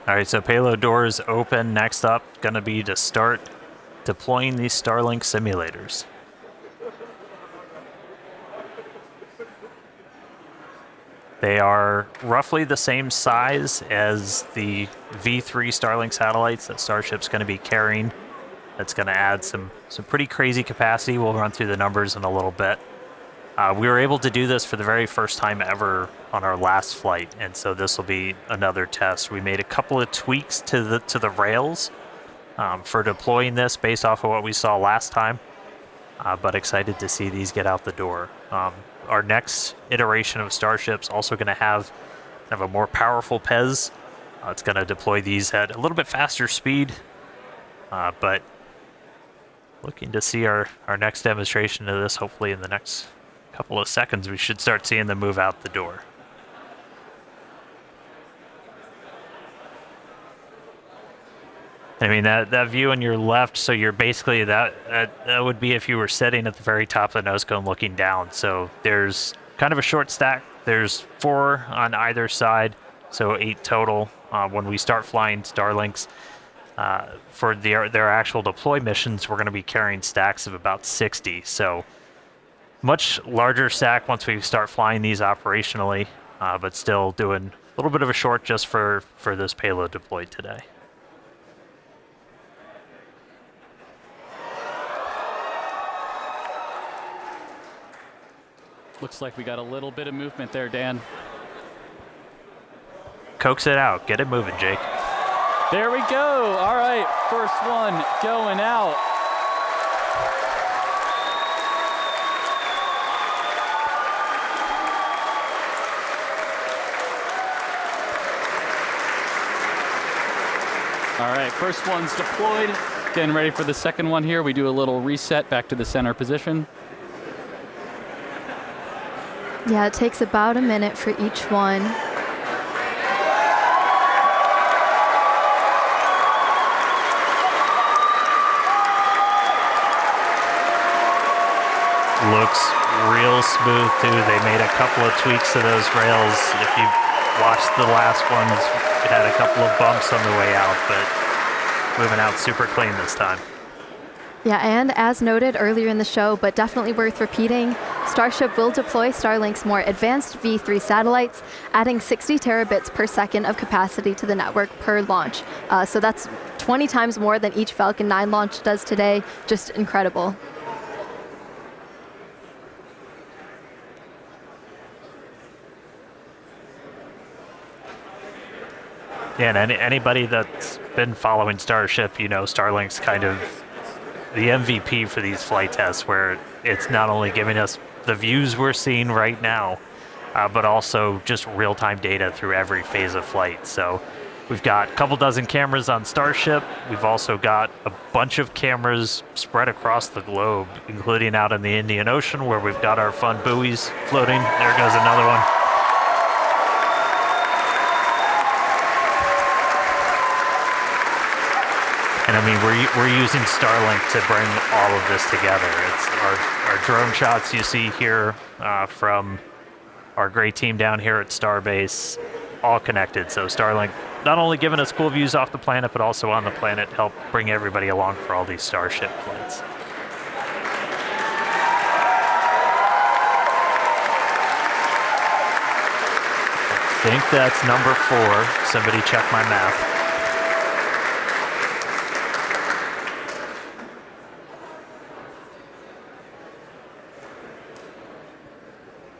All right, so payload door is open. Next up, going to be to start deploying these Starlink simulators. They are roughly the same size as the V3 Starlink satellites that Starship's going to be carrying. That's going to add some pretty crazy capacity. We'll run through the numbers in a little bit. We were able to do this for the very first time ever on our last flight, and so this will be another test. We made a couple of tweaks to the rails for deploying this based off of what we saw last time, but excited to see these get out the door. Our next iteration of Starship's also going to have kind of a more powerful PEZ. It's going to deploy these at a little bit faster speed, but looking to see our next demonstration of this hopefully in the next couple of seconds. We should start seeing them move out the door. I mean, that view on your left, so you're basically, that would be if you were sitting at the very top of the nose cone looking down. So there's kind of a short stack. There's 4 on either side, so 8 total. When we start flying Starlinks, for their actual deploy missions, we're going to be carrying stacks of about 60. So much larger stack once we start flying these operationally, but still doing a little bit of a short just for this payload deployed today. Looks like we got a little bit of movement there, Dan. Coax it out. Get it moving, Jake. There we go. All right, first one going out. All right, first one's deployed. Getting ready for the second one here. We do a little reset back to the center position. Yeah, it takes about a minute for each one. Looks real smooth too. They made a couple of tweaks to those rails. If you watched the last ones, it had a couple of bumps on the way out, but moving out super clean this time. Yeah, and as noted earlier in the show, but definitely worth repeating, Starship will deploy Starlink's more advanced V3 satellites, adding 60 terabits per second of capacity to the network per launch. So that's 20 times more than each Falcon 9 launch does today. Just incredible. Yeah, and anybody that's been following Starship, you know, Starlink's kind of the MVP for these flight tests, where it's not only giving us the views we're seeing right now, but also just real-time data through every phase of flight. So We've got a couple dozen cameras on Starship. We've also got a bunch of cameras spread across the globe, including out in the Indian Ocean where we've got our fun buoys floating. There goes another one. And I mean, we're using Starlink to bring all of this together. It's our drone shots you see here from our great team down here at Starbase, all connected. So Starlink not only giving us cool views off the planet, but also on the planet, help bring everybody along for all these Starship flights. I think that's number 4. Somebody check my math.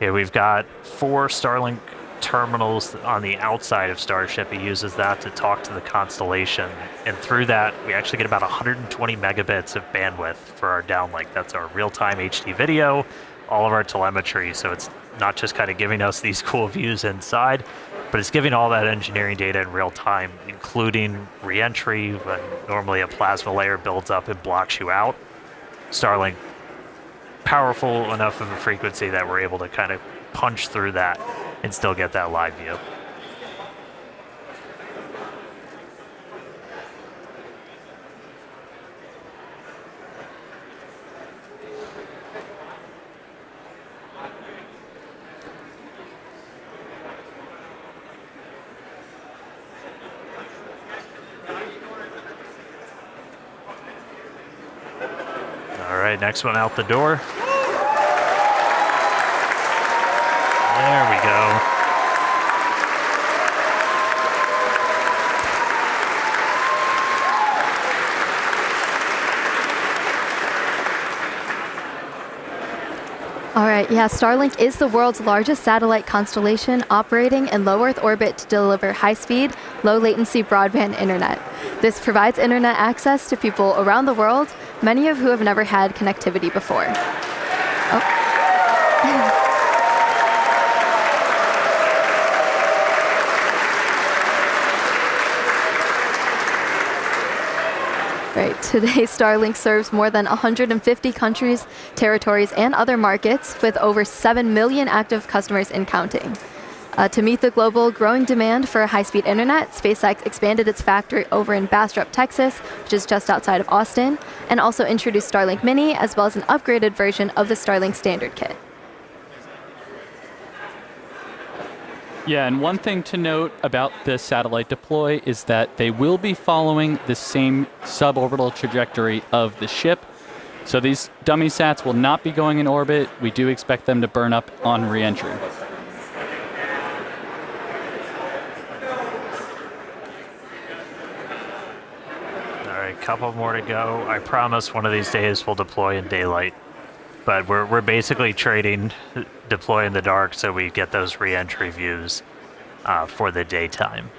Yeah, we've got 4 Starlink terminals on the outside of Starship. It uses that to talk to the constellation. And through that, we actually get about 120 megabits of bandwidth for our downlink. That's our real-time HD video, all of our telemetry. So it's not just kind of giving us these cool views inside, but it's giving all that engineering data in real time, including re-entry when normally a plasma layer builds up and blocks you out. Starlink, powerful enough of a frequency that we're able to kind of punch through that and still get that live view. All right, next one out the door. There we go. All right, yeah, Starlink is the world's largest satellite constellation operating in low Earth orbit to deliver high-speed, low-latency broadband internet. This provides internet access to people around the world, many of who have never had connectivity before. Oh. Right. Today, Starlink serves more than 150 countries, territories, and other markets with over 7 million active customers and counting. To meet the global growing demand for high-speed internet, SpaceX expanded its factory over in Bastrop, Texas, which is just outside of Austin, and also introduced Starlink Mini, as well as an upgraded version of the Starlink Standard Kit. Yeah, and one thing to note about this satellite deploy is that they will be following the same suborbital trajectory of the ship. So these dummy sats will not be going in orbit. We do expect them to burn up on re-entry. All right, couple more to go. I promise one of these days we'll deploy in daylight. But we're basically trading deploy in the dark so we get those re-entry views for the daytime.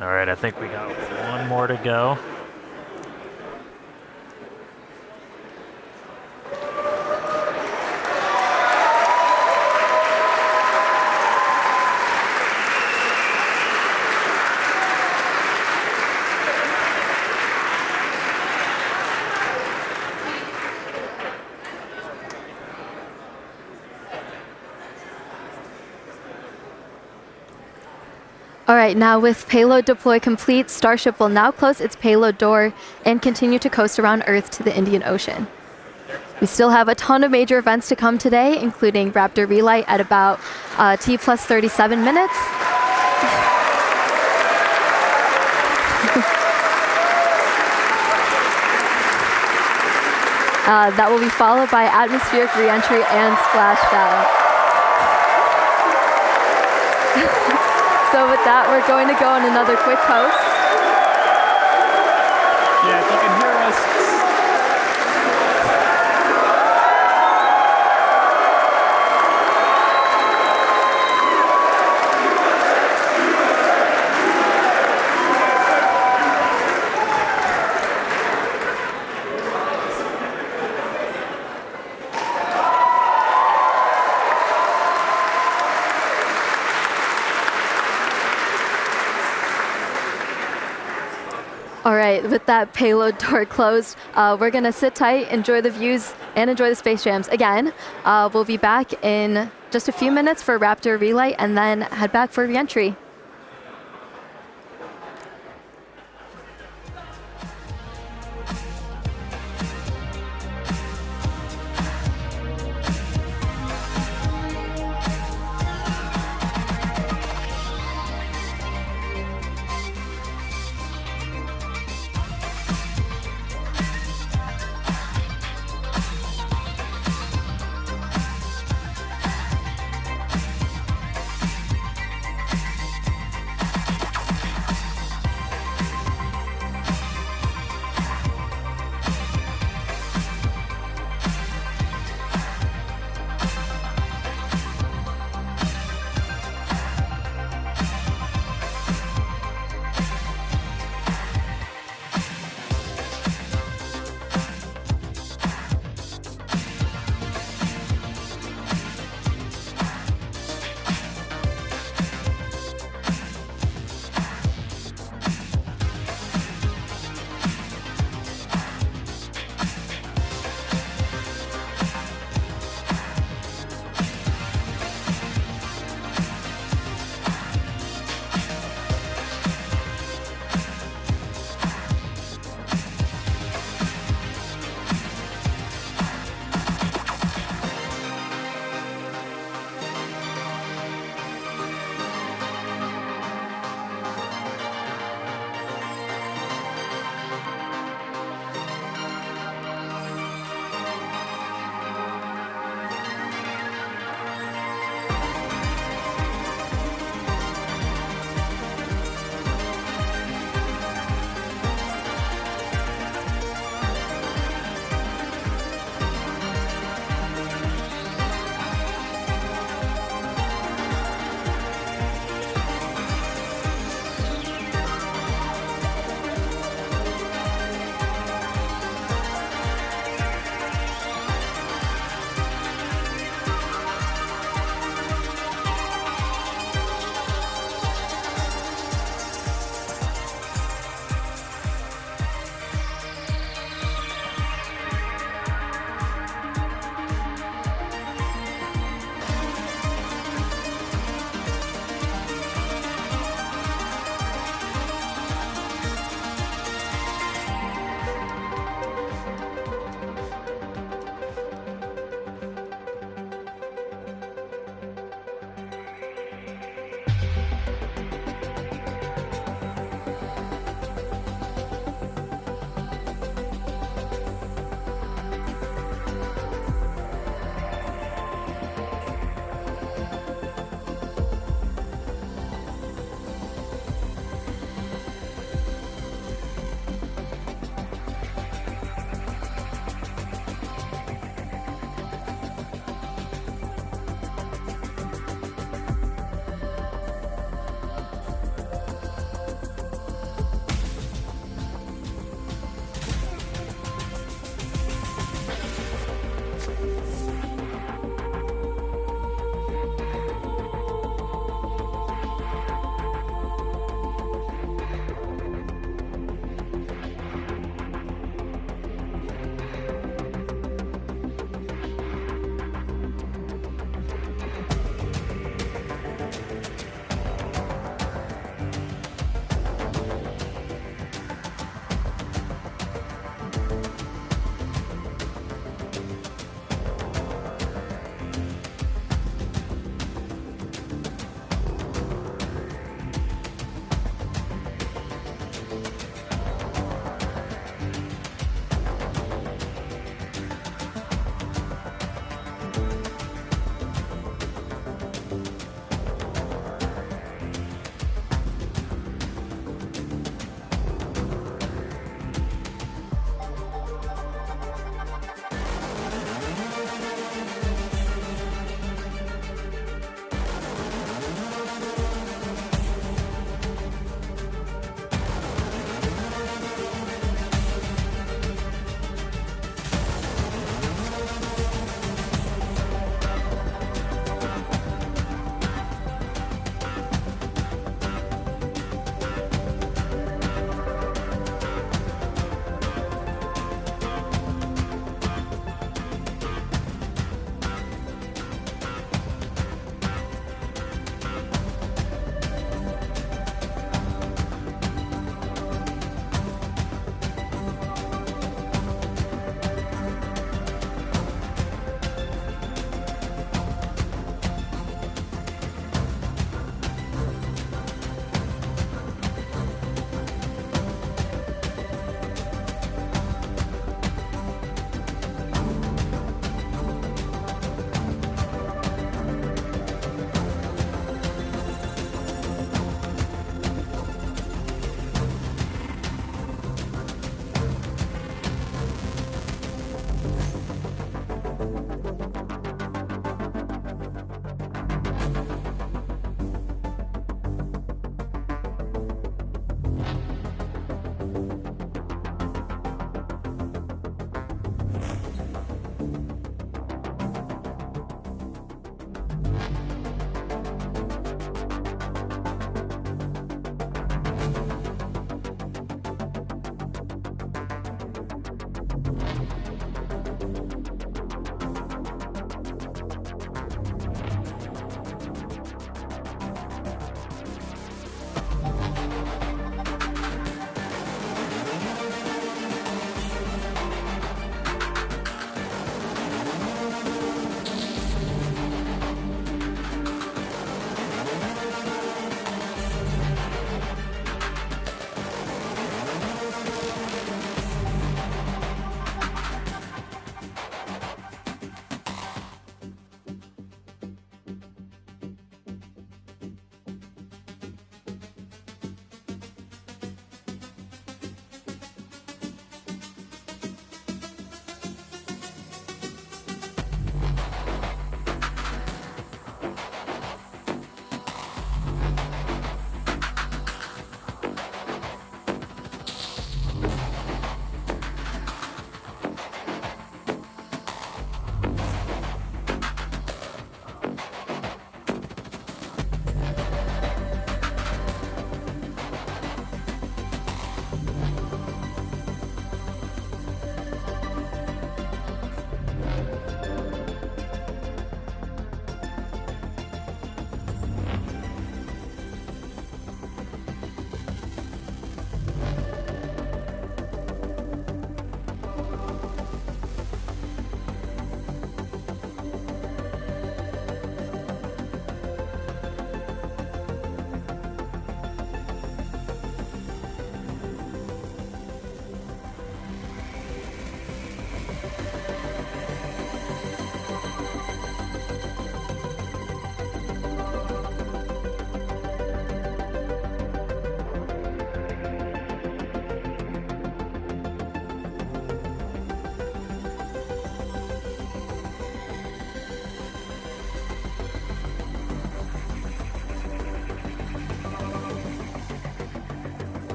All right, I think we got one more to go. All right, now with payload deploy complete, Starship will now close its payload door and continue to coast around Earth to the Indian Ocean. We still have a ton of major events to come today, including Raptor Relight at about T plus 37 minutes. That will be followed by atmospheric reentry and splashdown. So with that, we're going to go on another quick coast. Yeah, if you can hear us. All right, with that payload door closed, we're going to sit tight, enjoy the views, and enjoy the space jams. Again, we'll be back in just a few minutes for Raptor relight, and then head back for reentry.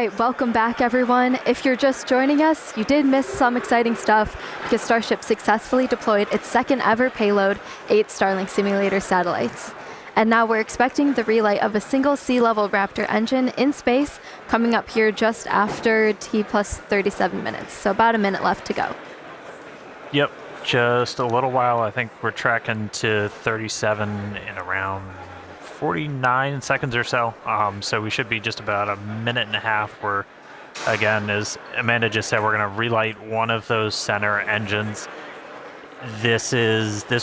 right, welcome back everyone. If you're just joining us, you did miss some exciting stuff because Starship successfully deployed its second ever payload, 8 Starlink simulator satellites. And now we're expecting the relight of a single sea-level Raptor engine in space coming up here just after T plus 37 minutes. So about a minute left to go. Yep, just a little while. I think we're tracking to 37 in around 49 seconds or so. So we should be just about a minute and a half where, again, as Amanda just said, we're going to relight one of those center engines. This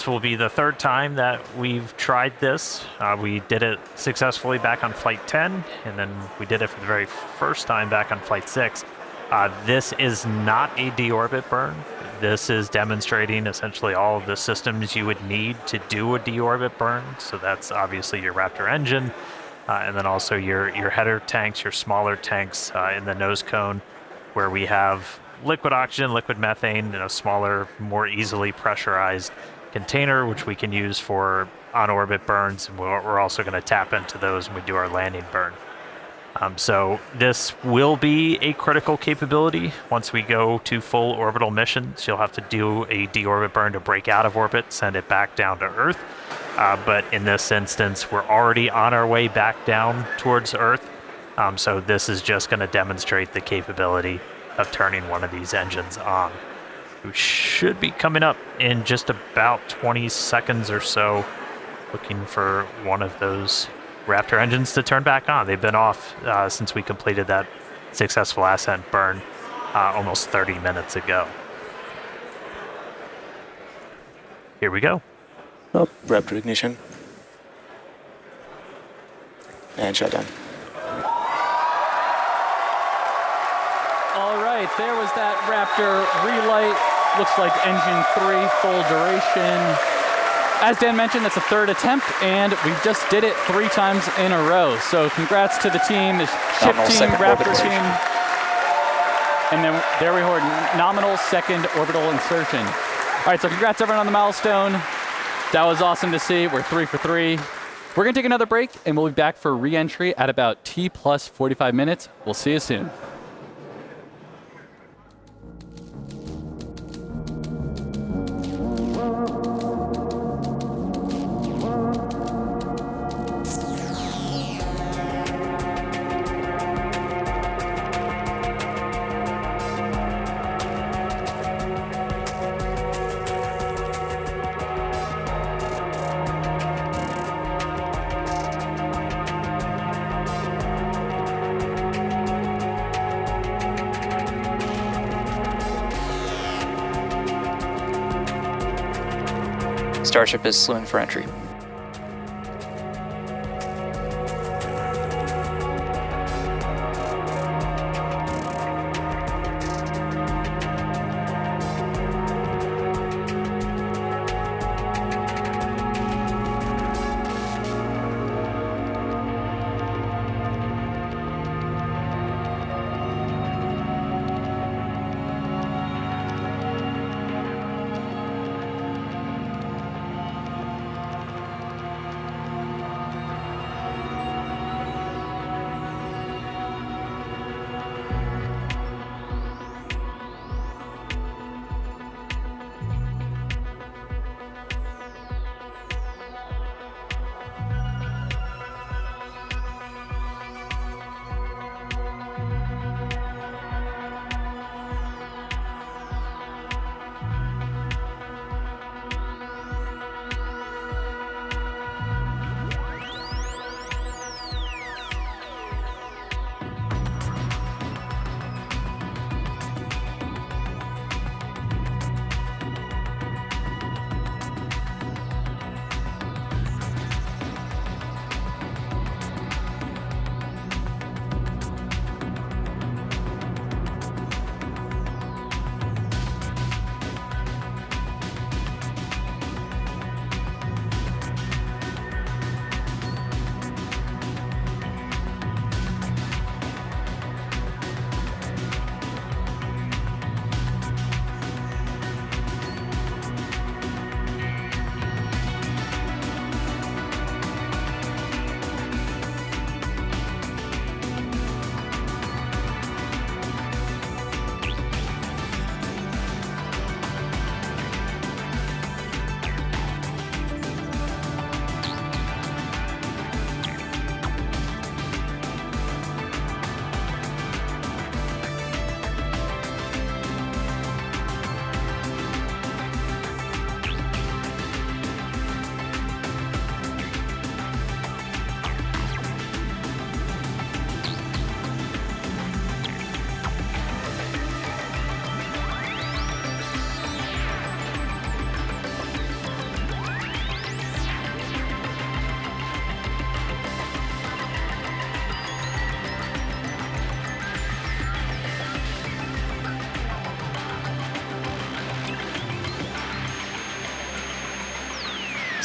will be the third time that we've tried this. We did it successfully back on Flight 10, and then we did it for the very first time back on Flight 6. This is not a deorbit burn. This is demonstrating essentially all of the systems you would need to do a deorbit burn. So that's obviously your Raptor engine, and then also your header tanks, your smaller tanks in the nose cone, where we have liquid oxygen, liquid methane in a smaller, more easily pressurized container, which we can use for on-orbit burns. And we're also going to tap into those when we do our landing burn. So this will be a critical capability. Once we go to full orbital missions, you'll have to do a deorbit burn to break out of orbit, send it back down to Earth. But in this instance, we're already on our way back down towards Earth. So this is just going to demonstrate the capability of turning one of these engines on. We should be coming up in just about 20 seconds or so, looking for one of those Raptor engines to turn back on. They've been off since we completed that successful ascent burn almost 30 minutes ago. Here we go. Oh, Raptor ignition. And shutdown. All right, there was that Raptor relight. Looks like engine 3, full duration. As Dan mentioned, that's a third attempt, and we just did it 3 times in a row. So congrats to the team, the ship team, Raptor team. And then there we heard nominal second orbital insertion. All right, so congrats everyone on the milestone. That was awesome to see. We're 3 for 3. We're gonna take another break, and we'll be back for re-entry at about T plus 45 minutes. We'll see you soon. Starship is slewing for entry.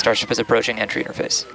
Starship is approaching entry interface.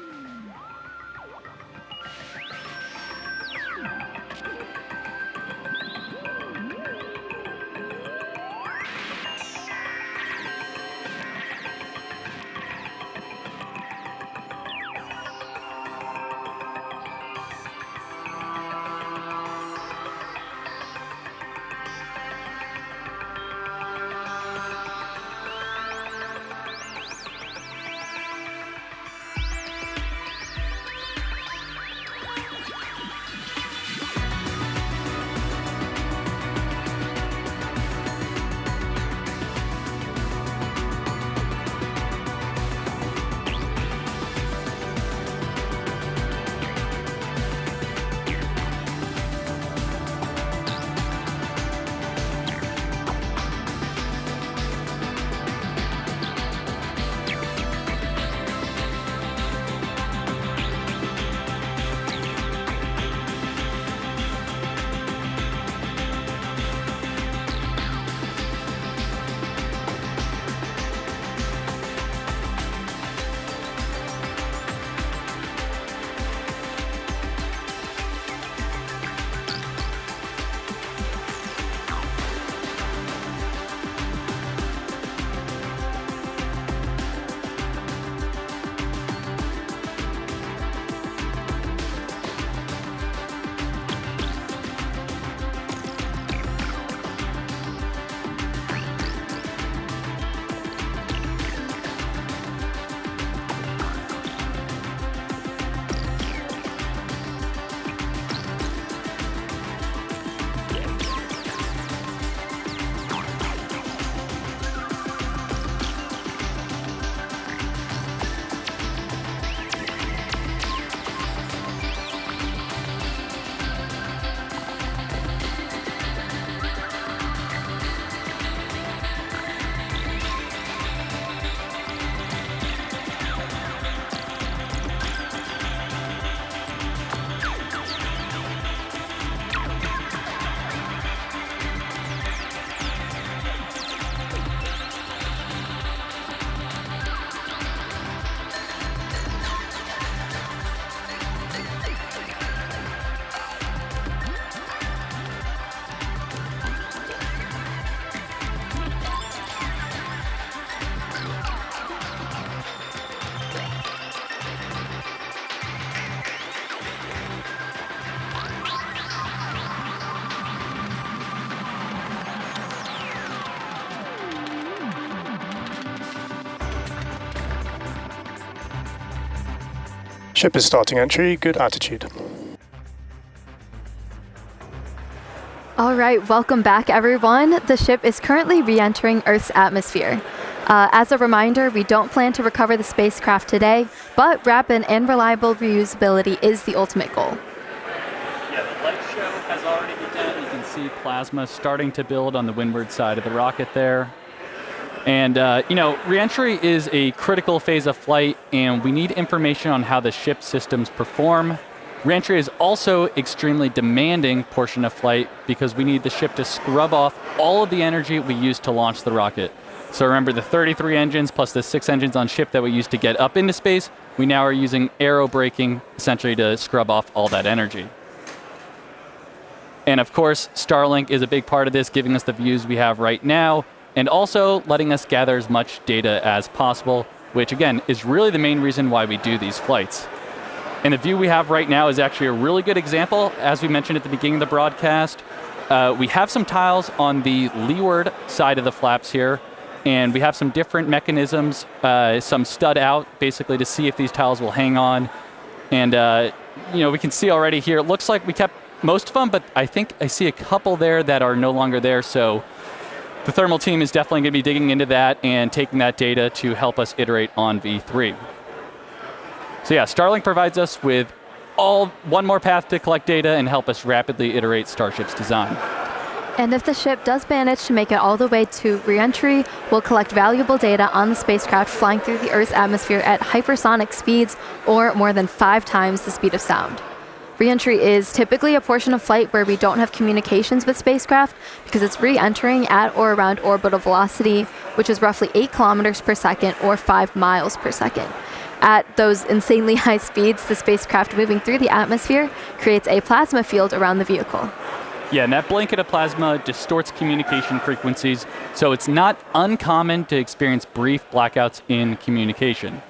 Ship is starting entry, good attitude. All right, welcome back, everyone. The ship is currently re-entering Earth's atmosphere. As a reminder, we don't plan to recover the spacecraft today, but rapid and reliable reusability is the ultimate goal. Yeah, the light show has already begun. You can see plasma starting to build on the windward side of the rocket there. And, re-entry is a critical phase of flight, and we need information on how the ship systems perform. Re-entry is also extremely demanding portion of flight because we need the ship to scrub off all of the energy we used to launch the rocket. So remember the 33 engines plus the 6 engines on ship that we used to get up into space, we now are using aerobraking essentially to scrub off all that energy. And of course, Starlink is a big part of this, giving us the views we have right now, and also letting us gather as much data as possible, which again is really the main reason why we do these flights. And the view we have right now is actually a really good example. As we mentioned at the beginning of the broadcast, we have some tiles on the leeward side of the flaps here, and we have some different mechanisms, some stud out, basically to see if these tiles will hang on. And we can see already here, it looks like we kept most of them, but I think I see a couple there that are no longer there, so the thermal team is definitely going to be digging into that and taking that data to help us iterate on V3. So yeah, Starlink provides us with one more path to collect data and help us rapidly iterate Starship's design. And if the ship does manage to make it all the way to re-entry, we'll collect valuable data on the spacecraft flying through the Earth's atmosphere at hypersonic speeds, or more than 5 times the speed of sound. Re-entry is typically a portion of flight where we don't have communications with spacecraft because it's re-entering at or around orbital velocity, which is roughly 8 kilometers per second or 5 miles per second. At those insanely high speeds, the spacecraft moving through the atmosphere creates a plasma field around the vehicle. Yeah, and that blanket of plasma distorts communication frequencies, so it's not uncommon to experience brief blackouts in communication.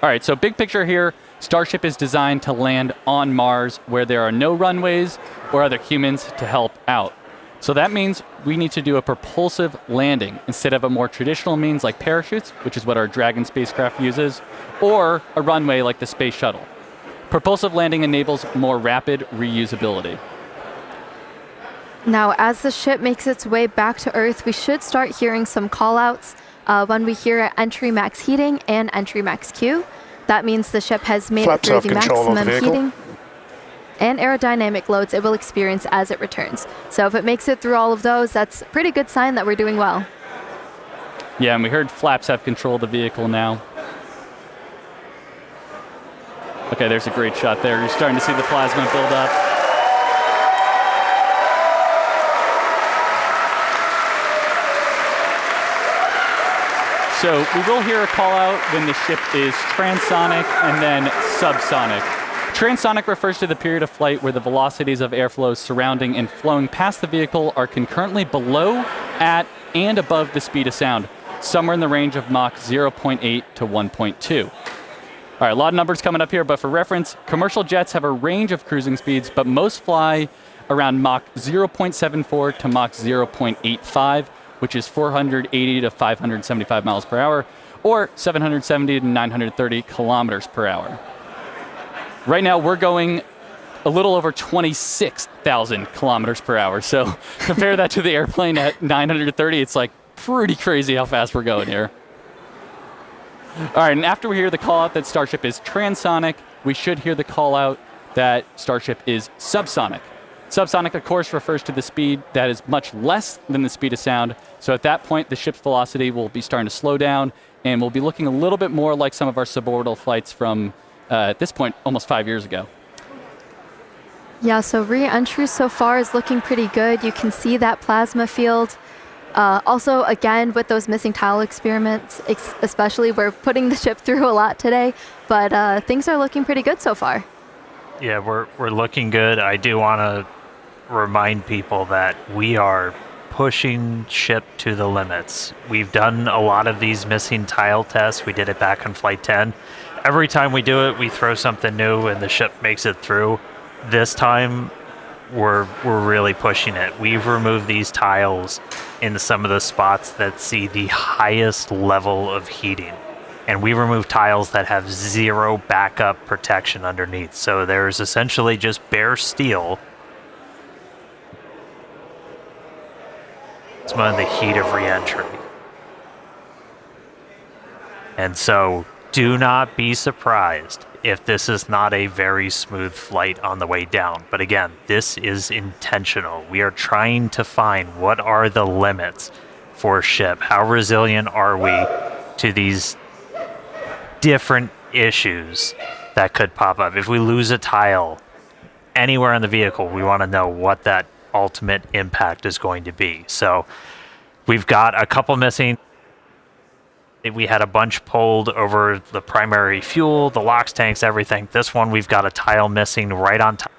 All right, so big picture here, Starship is designed to land on Mars where there are no runways or other humans to help out. So that means we need to do a propulsive landing instead of a more traditional means like parachutes, which is what our Dragon spacecraft uses, or a runway like the Space Shuttle. Propulsive landing enables more rapid reusability. Now, as the ship makes its way back to Earth, we should start hearing some callouts when we hear entry max heating and entry max Q. That means the ship has made it through the maximum heating and aerodynamic loads it will experience as it returns. So if it makes it through all of those, that's a pretty good sign that we're doing well. Yeah, and we heard flaps have control of the vehicle now. Okay, there's a great shot there. You're starting to see the plasma build up. So we will hear a call out when the ship is transonic and then subsonic. Transonic refers to the period of flight where the velocities of airflow surrounding and flowing past the vehicle are concurrently below, at, and above the speed of sound, somewhere in the range of Mach 0.8 to 1.2. All right, a lot of numbers coming up here, but for reference, commercial jets have a range of cruising speeds, but most fly around Mach 0.74 to Mach 0.85, which is 480 to 575 miles per hour, or 770 to 930 kilometers per hour. Right now, we're going a little over 26,000 kilometers per hour. So compare that to the airplane at 930. It's like pretty crazy how fast we're going here. All right, and after we hear the call out that Starship is transonic, we should hear the call out that Starship is subsonic. Subsonic, of course, refers to the speed that is much less than the speed of sound. So at that point, the ship's velocity will be starting to slow down, and we'll be looking a little bit more like some of our suborbital flights from, at this point, almost 5 years ago. Yeah, so re-entry so far is looking pretty good. You can see that plasma field. Also, again, with those missing tile experiments, especially, we're putting the ship through a lot today, but things are looking pretty good so far. Yeah, we're looking good. I do want to remind people that we are pushing ship to the limits. We've done a lot of these missing tile tests. We did it back on Flight 10. Every time we do it, we throw something new and the ship makes it through. This time, we're really pushing it. We've removed these tiles in some of the spots that see the highest level of heating. And we remove tiles that have zero backup protection underneath. So there's essentially just bare steel. It's one of the heat of re-entry. And so do not be surprised if this is not a very smooth flight on the way down. But again, this is intentional. We are trying to find what are the limits for ship. How resilient are we to these different issues that could pop up? If we lose a tile anywhere in the vehicle, we want to know what that ultimate impact is going to be. So we've got a couple missing. We had a bunch pulled over the primary fuel, the LOX tanks, everything. This one, we've got a tile missing right on top.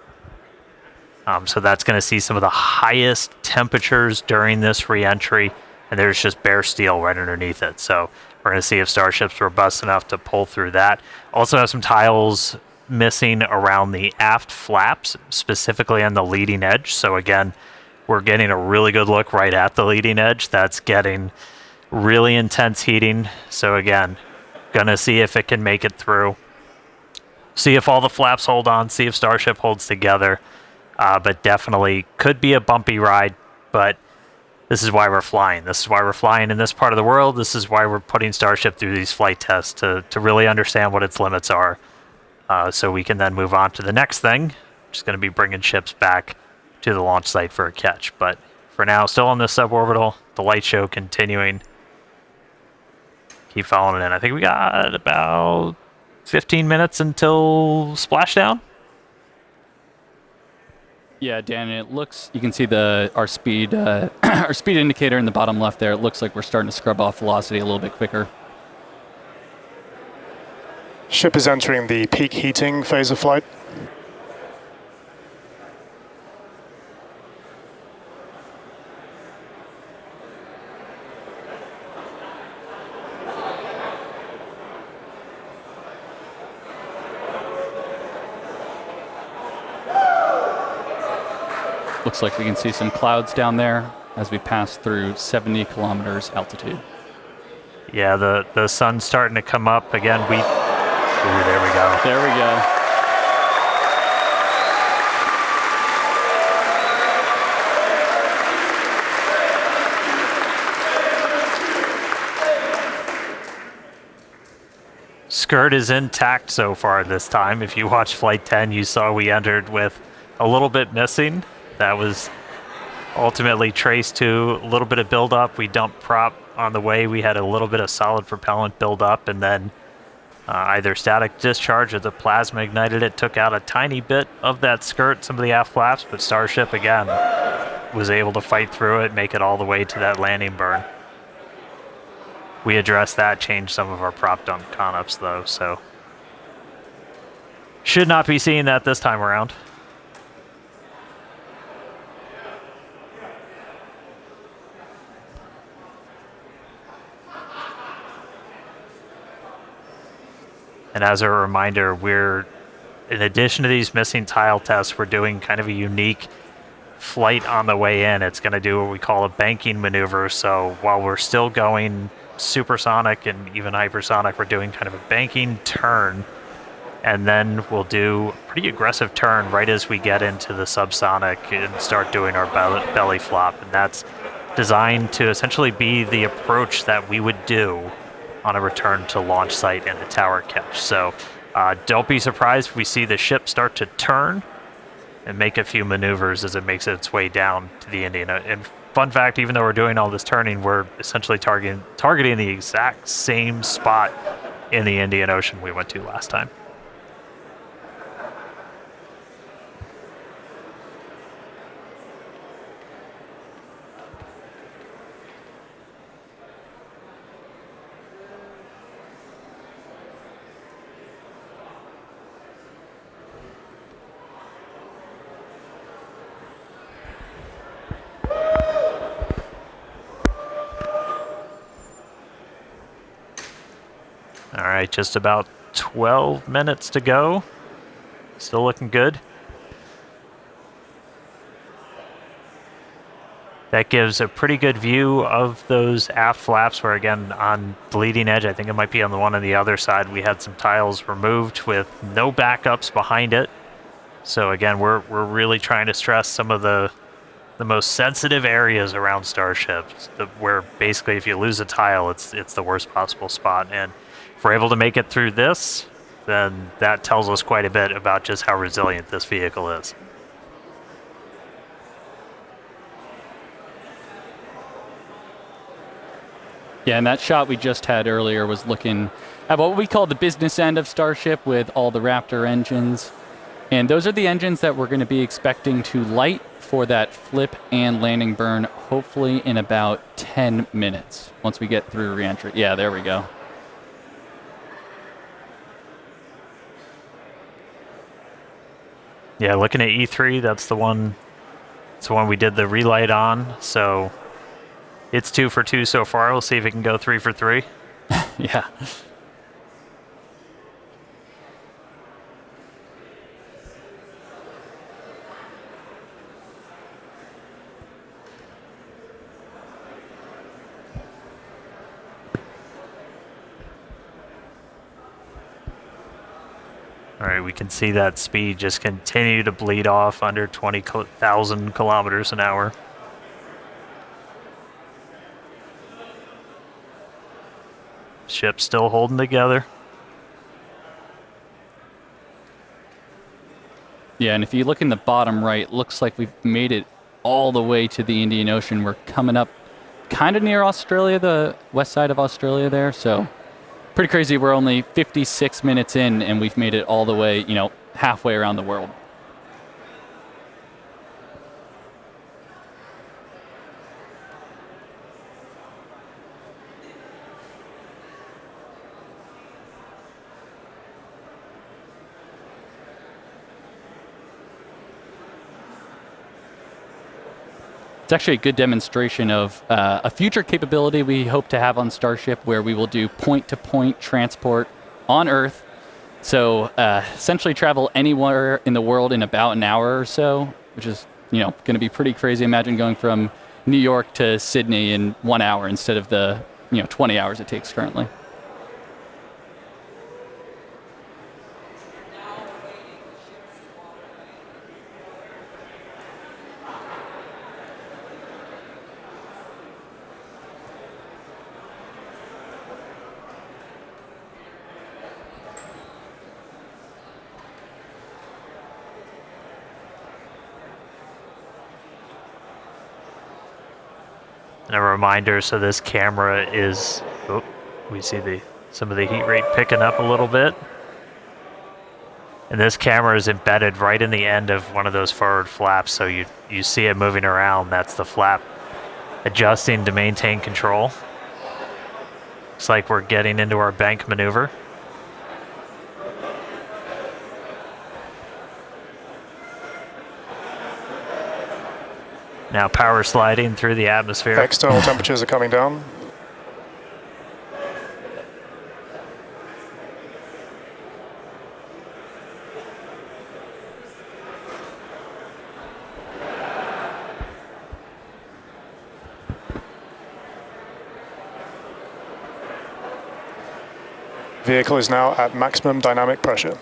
So that's going to see some of the highest temperatures during this re-entry, and there's just bare steel right underneath it. So we're going to see if Starship's robust enough to pull through that. Also have some tiles missing around the aft flaps, specifically on the leading edge. So again, we're getting a really good look right at the leading edge. That's getting really intense heating. So again, gonna see if it can make it through. See if all the flaps hold on, see if Starship holds together. But definitely could be a bumpy ride, but this is why we're flying. This is why we're flying in this part of the world. This is why we're putting Starship through these flight tests to really understand what its limits are. So we can then move on to the next thing, which is going to be bringing ships back to the launch site for a catch. But for now, still on this suborbital, the light show continuing. Keep following in. I think we got about 15 minutes until splashdown. Yeah, Dan, it looks, you can see our speed our speed indicator in the bottom left there. It looks like we're starting to scrub off velocity a little bit quicker. Ship is entering the peak heating phase of flight. Looks like we can see some clouds down there as we pass through 70 kilometers altitude. Yeah, the sun's starting to come up again. Ooh, there we go. There we go. Skirt is intact so far this time. If you watched Flight 10, you saw we entered with a little bit missing. That was ultimately traced to a little bit of buildup. We dumped prop on the way. We had a little bit of solid propellant buildup, and then either static discharge or the plasma ignited it, took out a tiny bit of that skirt, some of the aft flaps, but Starship, again, was able to fight through it, make it all the way to that landing burn. We addressed that, changed some of our prop dump con-ups, though, so should not be seeing that this time around. And as a reminder, in addition to these missing tile tests, we're doing kind of a unique flight on the way in. It's going to do what we call a banking maneuver. So while we're still going supersonic and even hypersonic, we're doing kind of a banking turn. And then we'll do a pretty aggressive turn right as we get into the subsonic and start doing our belly flop. And that's designed to essentially be the approach that we would do on a return to launch site and a tower catch. So don't be surprised if we see the ship start to turn and make a few maneuvers as it makes its way down to the Indian. And fun fact, even though we're doing all this turning, we're essentially targeting the exact same spot in the Indian Ocean we went to last time. All right, just about 12 minutes to go. Still looking good. That gives a pretty good view of those aft flaps where, again, on the leading edge, I think it might be on the one on the other side, we had some tiles removed with no backups behind it. So again, we're really trying to stress some of the most sensitive areas around Starship, where basically if you lose a tile, it's the worst possible spot. And if we're able to make it through this, then that tells us quite a bit about just how resilient this vehicle is. Yeah, and that shot we just had earlier was looking at what we call the business end of Starship with all the Raptor engines. And those are the engines that we're going to be expecting to light for that flip and landing burn, hopefully in about 10 minutes once we get through reentry. Yeah, there we go. Yeah, looking at E3, that's the one we did the relight on. So it's 2 for 2 so far. We'll see if it can go 3 for 3. Yeah. All right, we can see that speed just continue to bleed off under 20,000 kilometers an hour. Ship still holding together. Yeah, and if you look in the bottom right, looks like we've made it all the way to the Indian Ocean. We're coming up kind of near Australia, the west side of Australia there, so pretty crazy. We're only 56 minutes in, and we've made it all the way, halfway around the world. It's actually a good demonstration of a future capability we hope to have on Starship, where we will do point-to-point transport on Earth. So essentially travel anywhere in the world in about an hour or so, which is going to be pretty crazy. Imagine going from New York to Sydney in 1 hour instead of the 20 hours it takes currently. And a reminder, so this camera is, we see some of the heat rate picking up a little bit. And this camera is embedded right in the end of one of those forward flaps, so you see it moving around. That's the flap adjusting to maintain control. Looks like we're getting into our bank maneuver. Now power sliding through the atmosphere. External temperatures are coming down. Vehicle is now at maximum dynamic pressure.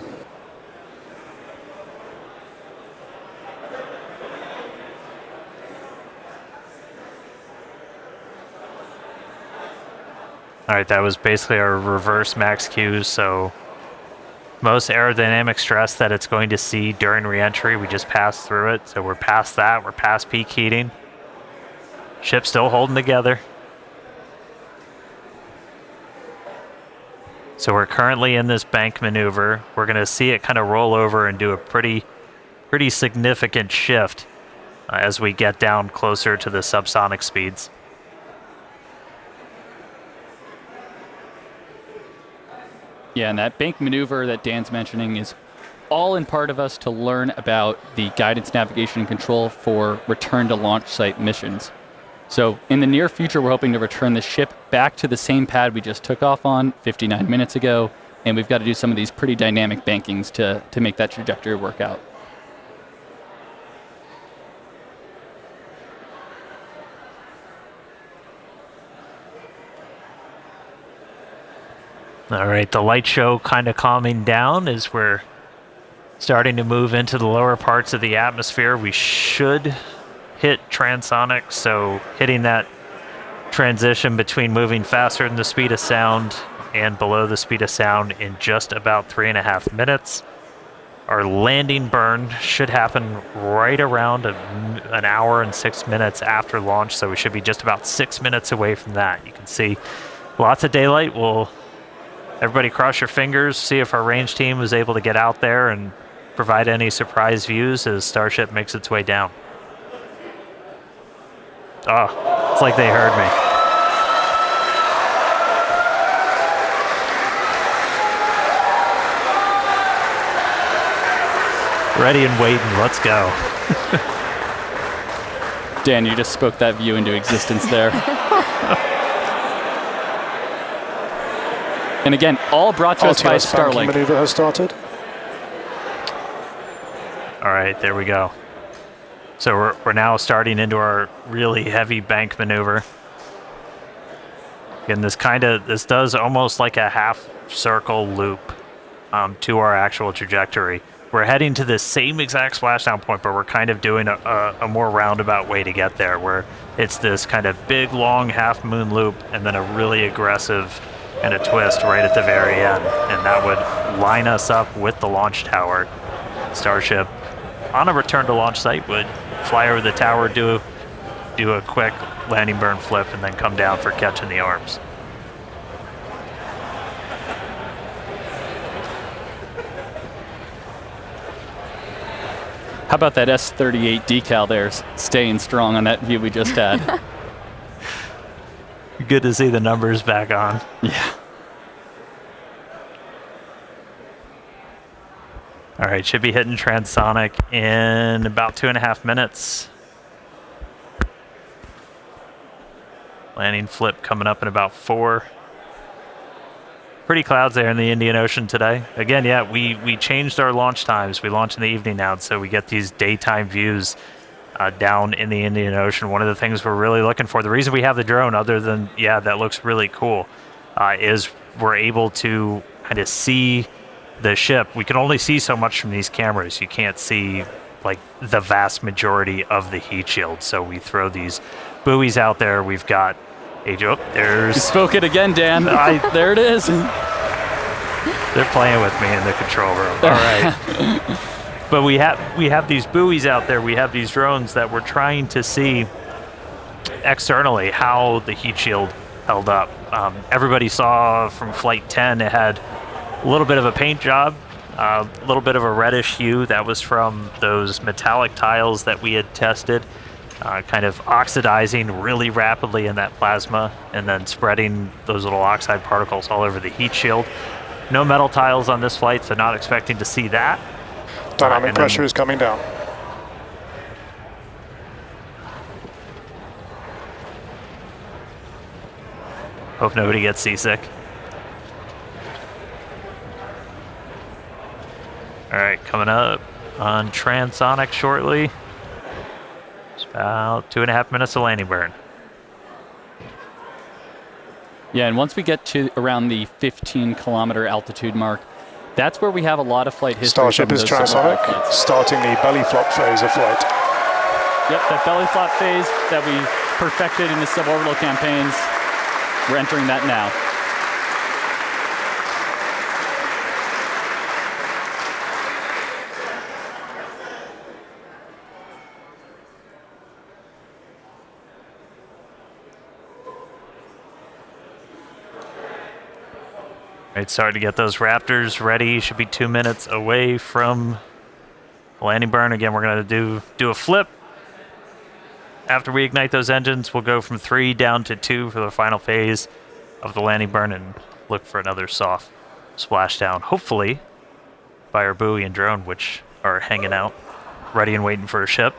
All right, that was basically our reverse max Q, so most aerodynamic stress that it's going to see during reentry, we just passed through it. So we're past that, we're past peak heating. Ship's still holding together. So we're currently in this bank maneuver. We're gonna see it kind of roll over and do a pretty significant shift as we get down closer to the subsonic speeds. Yeah, and that bank maneuver that Dan's mentioning is all in part of us to learn about the guidance, navigation, and control for return to launch site missions. So in the near future, we're hoping to return the ship back to the same pad we just took off on 59 minutes ago, and we've got to do some of these pretty dynamic bankings to make that trajectory work out. All right, the light show kind of calming down as we're starting to move into the lower parts of the atmosphere. We should hit transonic, so hitting that transition between moving faster than the speed of sound and below the speed of sound in just about 3.5 minutes. Our landing burn should happen right around an hour and 6 minutes after launch, so we should be just about 6 minutes away from that. You can see lots of daylight. Everybody cross your fingers, see if our range team was able to get out there and provide any surprise views as Starship makes its way down. Oh, it's like they heard me. Ready and waiting, let's go. Dan, you just spoke that view into existence there. And again, all brought to us by Starlink. Maneuver has started. All right, there we go. So we're now starting into our really heavy bank maneuver. Again, this does almost like a half circle loop to our actual trajectory. We're heading to the same exact splashdown point, but we're kind of doing a more roundabout way to get there, where it's this kind of big, long half moon loop and then a really aggressive and a twist right at the very end. And that would line us up with the launch tower. Starship, on a return to launch site, would fly over the tower, do a quick landing burn flip, and then come down for catching the arms. How about that S38 decal there staying strong on that view we just had? Good to see the numbers back on. Yeah. All right, should be hitting transonic in about 2.5 minutes. Landing flip coming up in about 4. Pretty clouds there in the Indian Ocean today. Again, yeah, we changed our launch times. We launch in the evening now, so we get these daytime views down in the Indian Ocean. One of the things we're really looking for, the reason we have the drone, other than, yeah, that looks really cool, is we're able to kind of see the ship. We can only see so much from these cameras. You can't see like the vast majority of the heat shield. So we throw these buoys out there. We've got there's... You spoke it again, Dan. There it is. They're playing with me in the control room. All right. But we have these buoys out there. We have these drones that we're trying to see externally how the heat shield held up. Everybody saw from Flight 10 it had a little bit of a paint job, a little bit of a reddish hue. That was from those metallic tiles that we had tested, kind of oxidizing really rapidly in that plasma and then spreading those little oxide particles all over the heat shield. No metal tiles on this flight, so not expecting to see that. Dynamic pressure is coming down. Hope nobody gets seasick. All right, coming up on transonic shortly. It's about 2.5 minutes of landing burn. Yeah, and once we get to around the 15-kilometer altitude mark, that's where we have a lot of flight history. Starship is transonic, starting the belly flop phase of flight. Yep, that belly flop phase that we perfected in the suborbital campaigns, we're entering that now. Right, starting to get those Raptors ready. Should be 2 minutes away from landing burn. Again, we're going to do a flip. After we ignite those engines, we'll go from 3 down to 2 for the final phase of the landing burn and look for another soft splashdown, hopefully by our buoy and drone, which are hanging out, ready and waiting for a ship.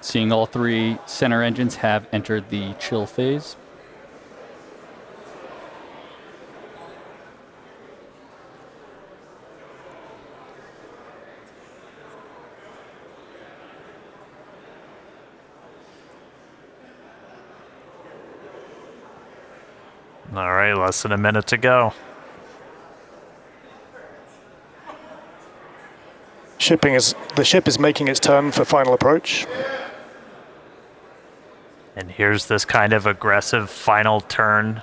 Seeing all 3 center engines have entered the chill phase. All right, less than a minute to go. The ship is making its turn for final approach. And here's this kind of aggressive final turn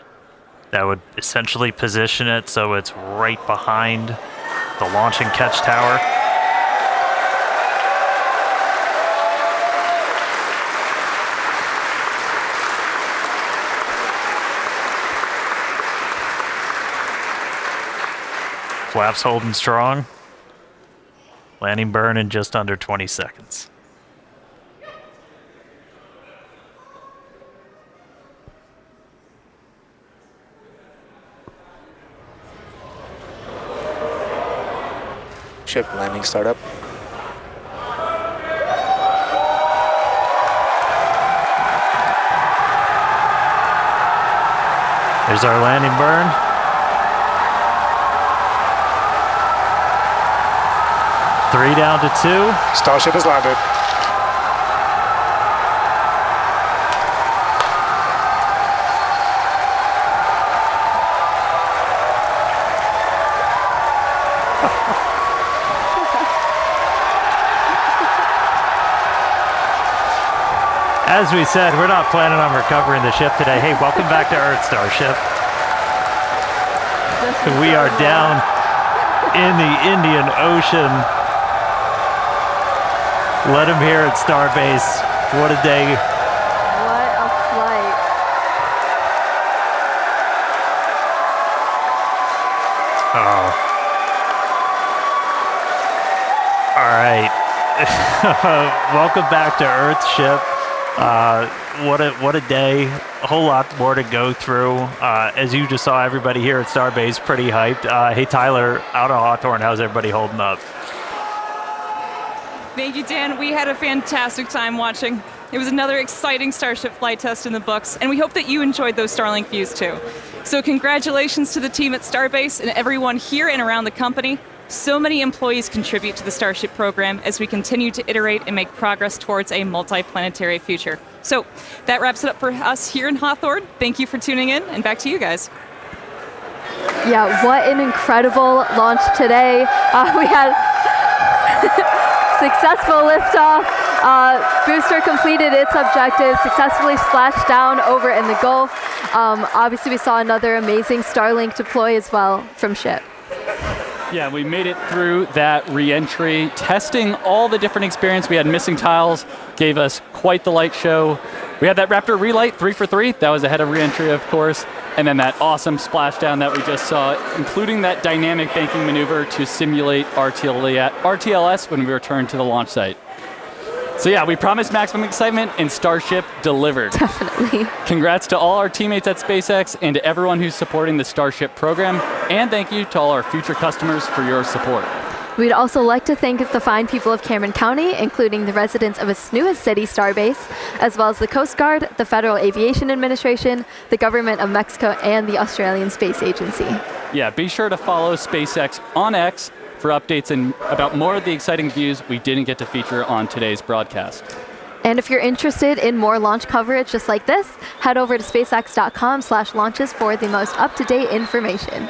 that would essentially position it so it's right behind the launch and catch tower. Flaps holding strong. Landing burn in just under 20 seconds. Ship landing startup. There's our landing burn. Three down to 2. Starship has landed. As we said, we're not planning on recovering the ship today. Hey, welcome back to Earth, Starship. We are down in the Indian Ocean. Let him hear at Starbase. What a day. What a flight. Oh. All right. welcome back to Earth ship. What a day. A whole lot more to go through. As you just saw, everybody here at Starbase pretty hyped. Hey, Tyler, out of Hawthorne, how's everybody holding up? Thank you, Dan. We had a fantastic time watching. It was another exciting Starship flight test in the books, and we hope that you enjoyed those Starlink views too. So congratulations to the team at Starbase and everyone here and around the company. So many employees contribute to the Starship program as we continue to iterate and make progress towards a multi-planetary future. So that wraps it up for us here in Hawthorne. Thank you for tuning in, and back to you guys. Yeah, what an incredible launch today. We had successful liftoff. Booster completed its objective, successfully splashed down over in the Gulf. Obviously, we saw another amazing Starlink deploy as well from ship. Yeah, we made it through that re-entry, testing all the different experience. We had missing tiles, gave us quite the light show. We had that Raptor relight 3 for 3. That was ahead of re-entry, of course. And then that awesome splashdown that we just saw, including that dynamic banking maneuver to simulate RTLS when we returned to the launch site. So yeah, we promised maximum excitement, and Starship delivered. Definitely. Congrats to all our teammates at SpaceX and to everyone who's supporting the Starship program. And thank you to all our future customers for your support. We'd also like to thank the fine people of Cameron County, including the residents of its newest city, Starbase, as well as the Coast Guard, the Federal Aviation Administration, the Government of Mexico, and the Australian Space Agency. Yeah, be sure to follow SpaceX on X for updates and about more of the exciting views we didn't get to feature on today's broadcast. And if you're interested in more launch coverage just like this, head over to spacex.com/launches for the most up-to-date information.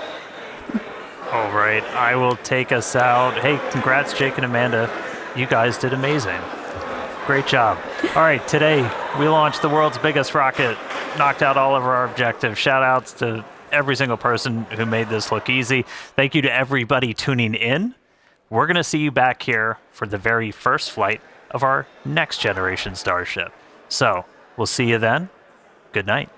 All right, I will take us out. Hey, congrats, Jake and Amanda. You guys did amazing. Great job. All right, today we launched the world's biggest rocket, knocked out all of our objectives. Shout outs to every single person who made this look easy. Thank you to everybody tuning in. We're going to see you back here for the very first flight of our next generation Starship. So we'll see you then. Good night.